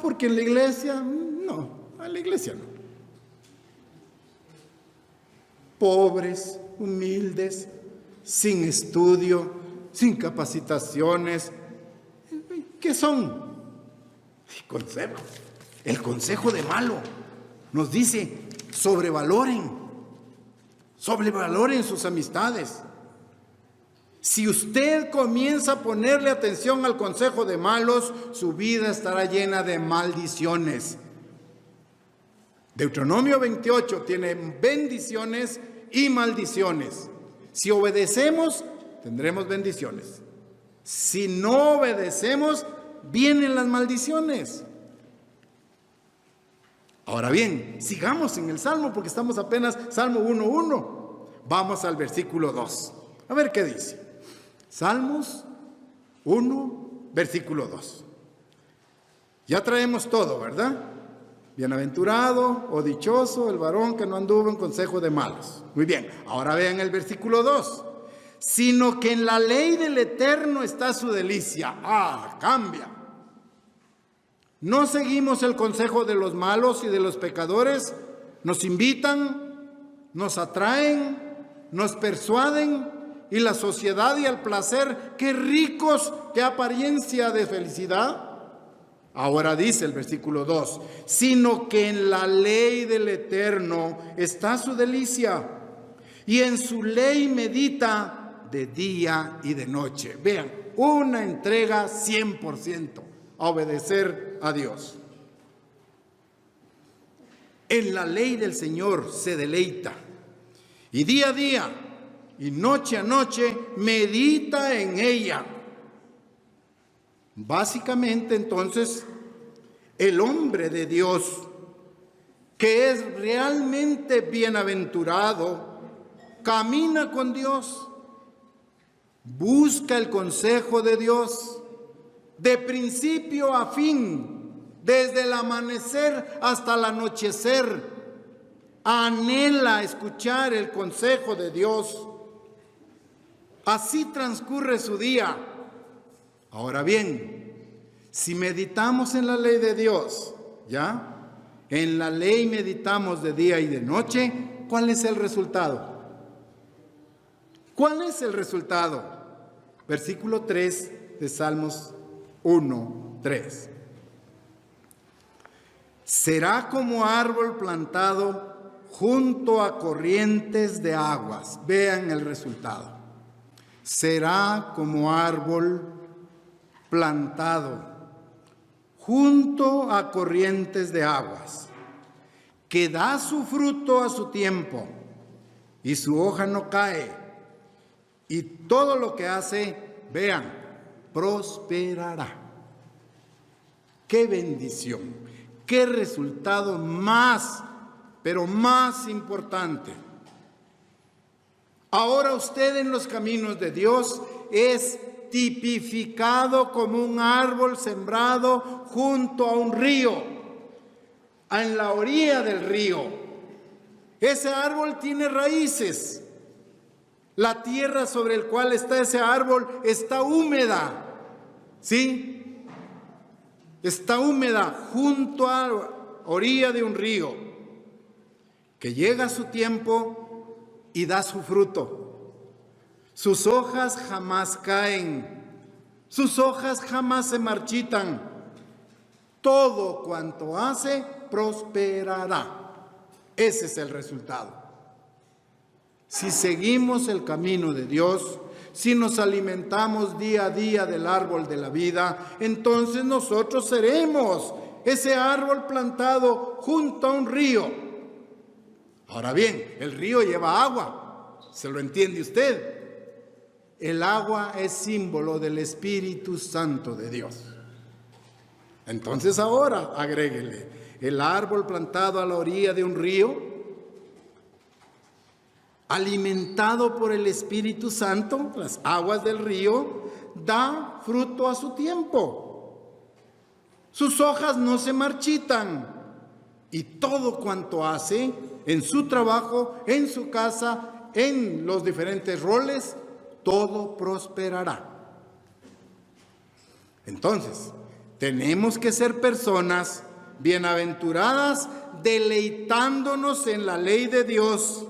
Porque en la iglesia, no, en la iglesia no. Pobres, humildes, sin estudio, sin capacitaciones. ¿Qué son? El consejo de malo nos dice: sobrevaloren sus amistades. Si usted comienza a ponerle atención al consejo de malos, su vida estará llena de maldiciones. Deuteronomio 28 tiene bendiciones y maldiciones. Si obedecemos, tendremos bendiciones. Si no obedecemos, vienen las maldiciones. Ahora bien, sigamos en el Salmo, porque estamos apenas Salmo 1:1. Vamos al versículo 2. A ver qué dice. Salmos 1, versículo 2. Ya traemos todo, ¿verdad? Bienaventurado o dichoso el varón que no anduvo en consejo de malos. Muy bien, ahora vean el versículo 2. Sino que en la ley del Eterno está su delicia. Cambia. No seguimos el consejo de los malos y de los pecadores. Nos invitan, nos atraen, nos persuaden. Y la sociedad y el placer, qué ricos, qué apariencia de felicidad. Ahora dice el versículo 2, sino que en la ley del Eterno está su delicia, y en su ley medita de día y de noche. Vean, una entrega 100% a obedecer a Dios. En la ley del Señor se deleita, y día a día y noche a noche medita en ella. Básicamente, entonces, el hombre de Dios, que es realmente bienaventurado, camina con Dios, busca el consejo de Dios, de principio a fin, desde el amanecer hasta el anochecer, anhela escuchar el consejo de Dios. Así transcurre su día. Ahora bien, si meditamos en la ley de Dios, ¿ya? En la ley meditamos de día y de noche, ¿cuál es el resultado? ¿Cuál es el resultado? Versículo 3 de Salmos 1:3. Será como árbol plantado junto a corrientes de aguas. Vean el resultado. Será como árbol plantado junto a corrientes de aguas, que da su fruto a su tiempo, y su hoja no cae, y todo lo que hace, vean, prosperará. ¡Qué bendición! ¡Qué resultado más, pero más importante! Ahora usted en los caminos de Dios es tipificado como un árbol sembrado junto a un río, en la orilla del río. Ese árbol tiene raíces. La tierra sobre la cual está ese árbol está húmeda, ¿sí? Está húmeda junto a la orilla de un río, que llega a su tiempo y da su fruto. Sus hojas jamás caen, sus hojas jamás se marchitan. Todo cuanto hace prosperará. Ese es el resultado. Si seguimos el camino de Dios, si nos alimentamos día a día del árbol de la vida, entonces nosotros seremos ese árbol plantado junto a un río. Ahora bien, el río lleva agua, ¿se lo entiende usted? El agua es símbolo del Espíritu Santo de Dios. Entonces ahora agréguele, el árbol plantado a la orilla de un río, alimentado por el Espíritu Santo, las aguas del río, da fruto a su tiempo. Sus hojas no se marchitan y todo cuanto hace en su trabajo, en su casa, en los diferentes roles, todo prosperará. Entonces, tenemos que ser personas bienaventuradas, deleitándonos en la ley de Dios.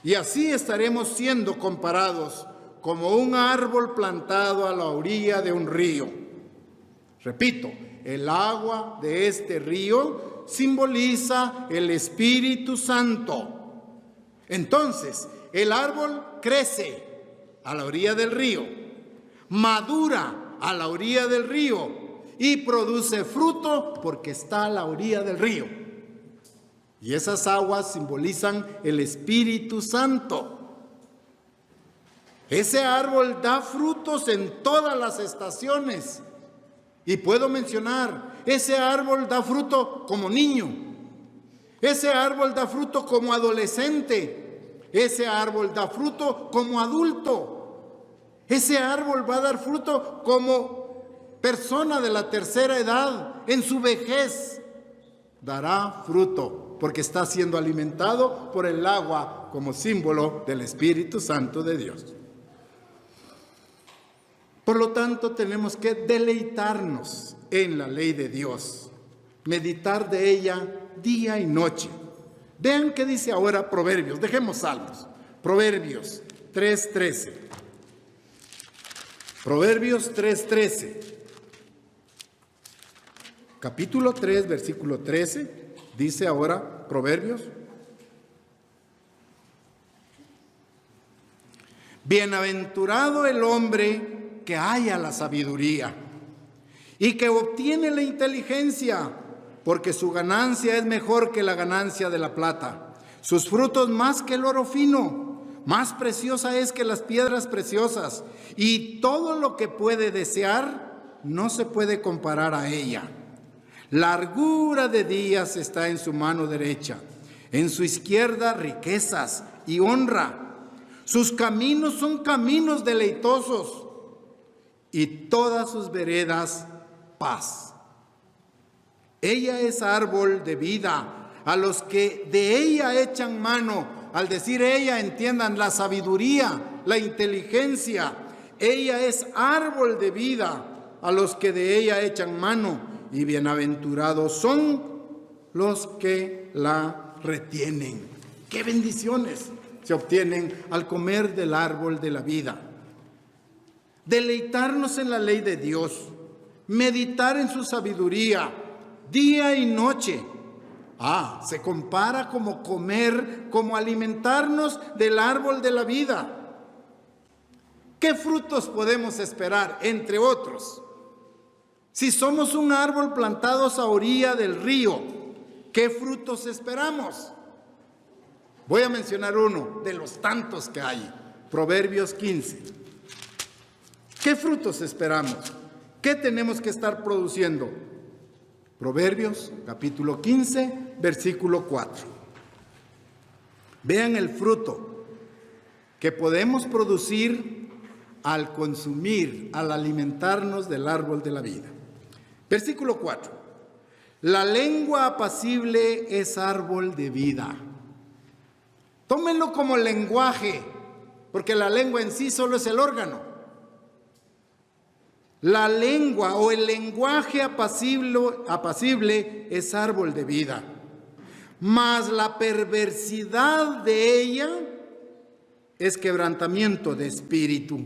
Y así estaremos siendo comparados como un árbol plantado a la orilla de un río. Repito, el agua de este río simboliza el Espíritu Santo. Entonces, el árbol crece a la orilla del río, madura a la orilla del río y produce fruto porque está a la orilla del río. Y esas aguas simbolizan el Espíritu Santo. Ese árbol da frutos en todas las estaciones. Y puedo mencionar, ese árbol da fruto como niño. Ese árbol da fruto como adolescente. Ese árbol da fruto como adulto. Ese árbol va a dar fruto como persona de la tercera edad. En su vejez dará fruto porque está siendo alimentado por el agua como símbolo del Espíritu Santo de Dios. Por lo tanto, tenemos que deleitarnos en la ley de Dios, meditar de ella día y noche. Vean qué dice ahora Proverbios, dejemos Salmos. Proverbios 3:13. Proverbios 3:13. Capítulo 3, versículo 13, dice ahora Proverbios: bienaventurado el hombre que halla la sabiduría y que obtiene la inteligencia, porque su ganancia es mejor que la ganancia de la plata, sus frutos más que el oro fino, más preciosa es que las piedras preciosas, y todo lo que puede desear no se puede comparar a ella. Largura de días está en su mano derecha, en su izquierda riquezas y honra. Sus caminos son caminos deleitosos y todas sus veredas paz. Ella es árbol de vida a los que de ella echan mano. Al decir ella, entiendan la sabiduría, la inteligencia. Ella es árbol de vida a los que de ella echan mano, y bienaventurados son los que la retienen. ¡Qué bendiciones se obtienen al comer del árbol de la vida! Deleitarnos en la ley de Dios, meditar en su sabiduría día y noche. Se compara como comer, como alimentarnos del árbol de la vida. ¿Qué frutos podemos esperar, entre otros? Si somos un árbol plantados a orilla del río, ¿qué frutos esperamos? Voy a mencionar uno de los tantos que hay. Proverbios 15. ¿Qué frutos esperamos? ¿Qué tenemos que estar produciendo? Proverbios, capítulo 15, versículo 4. Vean el fruto que podemos producir al consumir, al alimentarnos del árbol de la vida. Versículo 4. La lengua apacible es árbol de vida. Tómenlo como lenguaje, porque la lengua en sí solo es el órgano. La lengua o el lenguaje apacible es árbol de vida, mas la perversidad de ella es quebrantamiento de espíritu.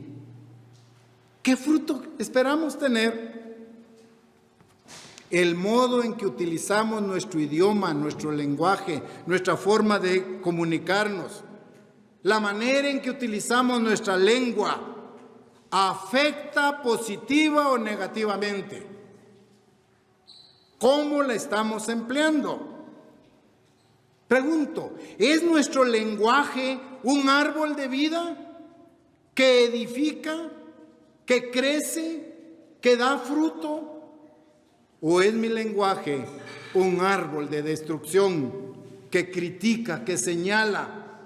¿Qué fruto esperamos tener? El modo en que utilizamos nuestro idioma, nuestro lenguaje, nuestra forma de comunicarnos, la manera en que utilizamos nuestra lengua, afecta positiva o negativamente. ¿Cómo la estamos empleando? Pregunto, ¿es nuestro lenguaje un árbol de vida que edifica, que crece, que da fruto? ¿O es mi lenguaje un árbol de destrucción que critica, que señala?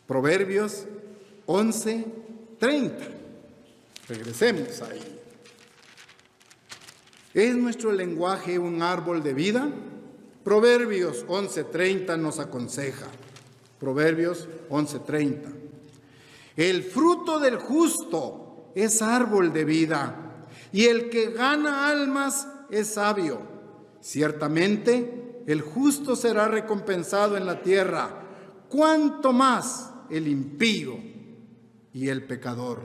Proverbios 11:30. Regresemos ahí. ¿Es nuestro lenguaje un árbol de vida? Proverbios 11:30 nos aconseja. Proverbios 11:30. El fruto del justo es árbol de vida, y el que gana almas es sabio. Ciertamente, el justo será recompensado en la tierra, cuanto más el impío y el pecador.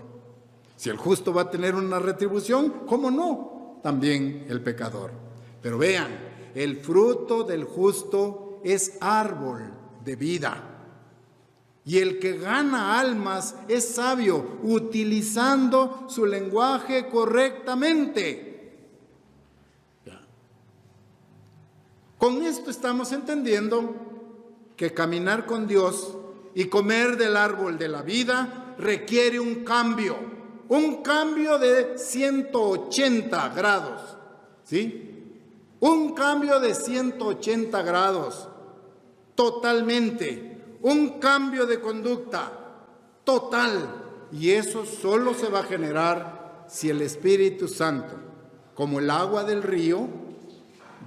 Si el justo va a tener una retribución, ¿cómo no? También el pecador. Pero vean, el fruto del justo es árbol de vida. Y el que gana almas es sabio, utilizando su lenguaje correctamente. Con esto estamos entendiendo que caminar con Dios y comer del árbol de la vida requiere un cambio de 180 grados, ¿sí? Un cambio de 180 grados, totalmente. Un cambio de conducta total, y eso solo se va a generar si el Espíritu Santo, como el agua del río,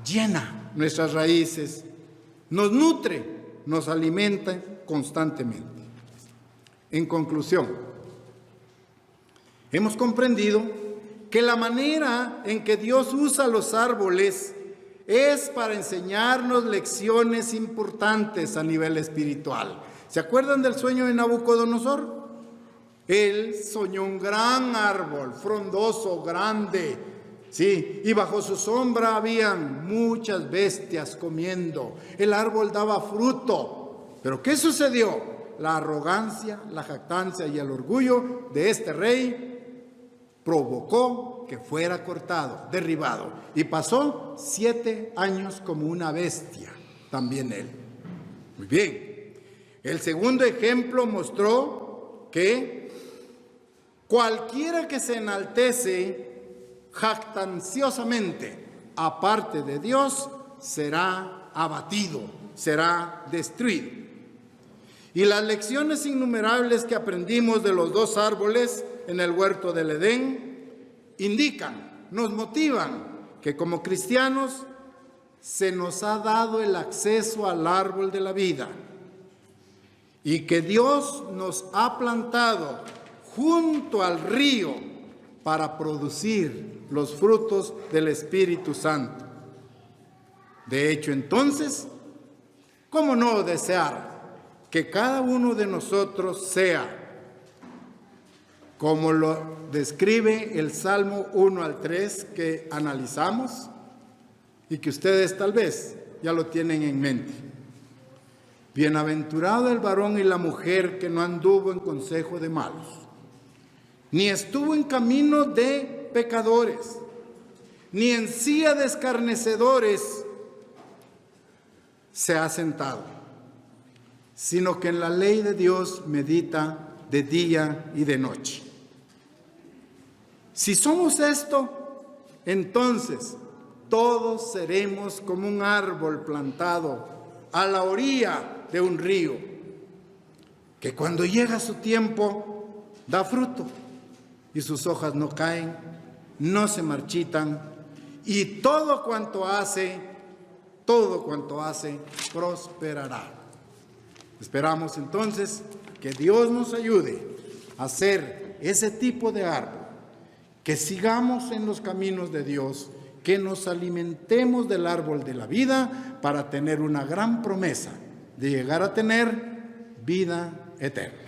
llena nuestras raíces, nos nutre, nos alimenta constantemente. En conclusión, hemos comprendido que la manera en que Dios usa los árboles es para enseñarnos lecciones importantes a nivel espiritual. ¿Se acuerdan del sueño de Nabucodonosor? Él soñó un gran árbol, frondoso, grande, sí, y bajo su sombra habían muchas bestias comiendo. El árbol daba fruto. ¿Pero qué sucedió? La arrogancia, la jactancia y el orgullo de este rey provocó que fuera cortado, derribado, y pasó 7 años como una bestia, también él. Muy bien. El segundo ejemplo mostró que cualquiera que se enaltece jactanciosamente aparte de Dios será abatido, será destruido. Y las lecciones innumerables que aprendimos de los 2 árboles en el huerto del Edén indican, nos motivan que como cristianos se nos ha dado el acceso al árbol de la vida y que Dios nos ha plantado junto al río para producir los frutos del Espíritu Santo. De hecho, entonces, ¿cómo no desear que cada uno de nosotros sea, como lo describe el Salmo 1 al 3 que analizamos y que ustedes tal vez ya lo tienen en mente? Bienaventurado el varón y la mujer que no anduvo en consejo de malos, ni estuvo en camino de pecadores, ni en silla de escarnecedores se ha sentado, sino que en la ley de Dios medita de día y de noche. Si somos esto, entonces todos seremos como un árbol plantado a la orilla de un río, que cuando llega su tiempo da fruto y sus hojas no caen, no se marchitan, y todo cuanto hace prosperará. Esperamos entonces que Dios nos ayude a ser ese tipo de árbol, que sigamos en los caminos de Dios, que nos alimentemos del árbol de la vida para tener una gran promesa de llegar a tener vida eterna.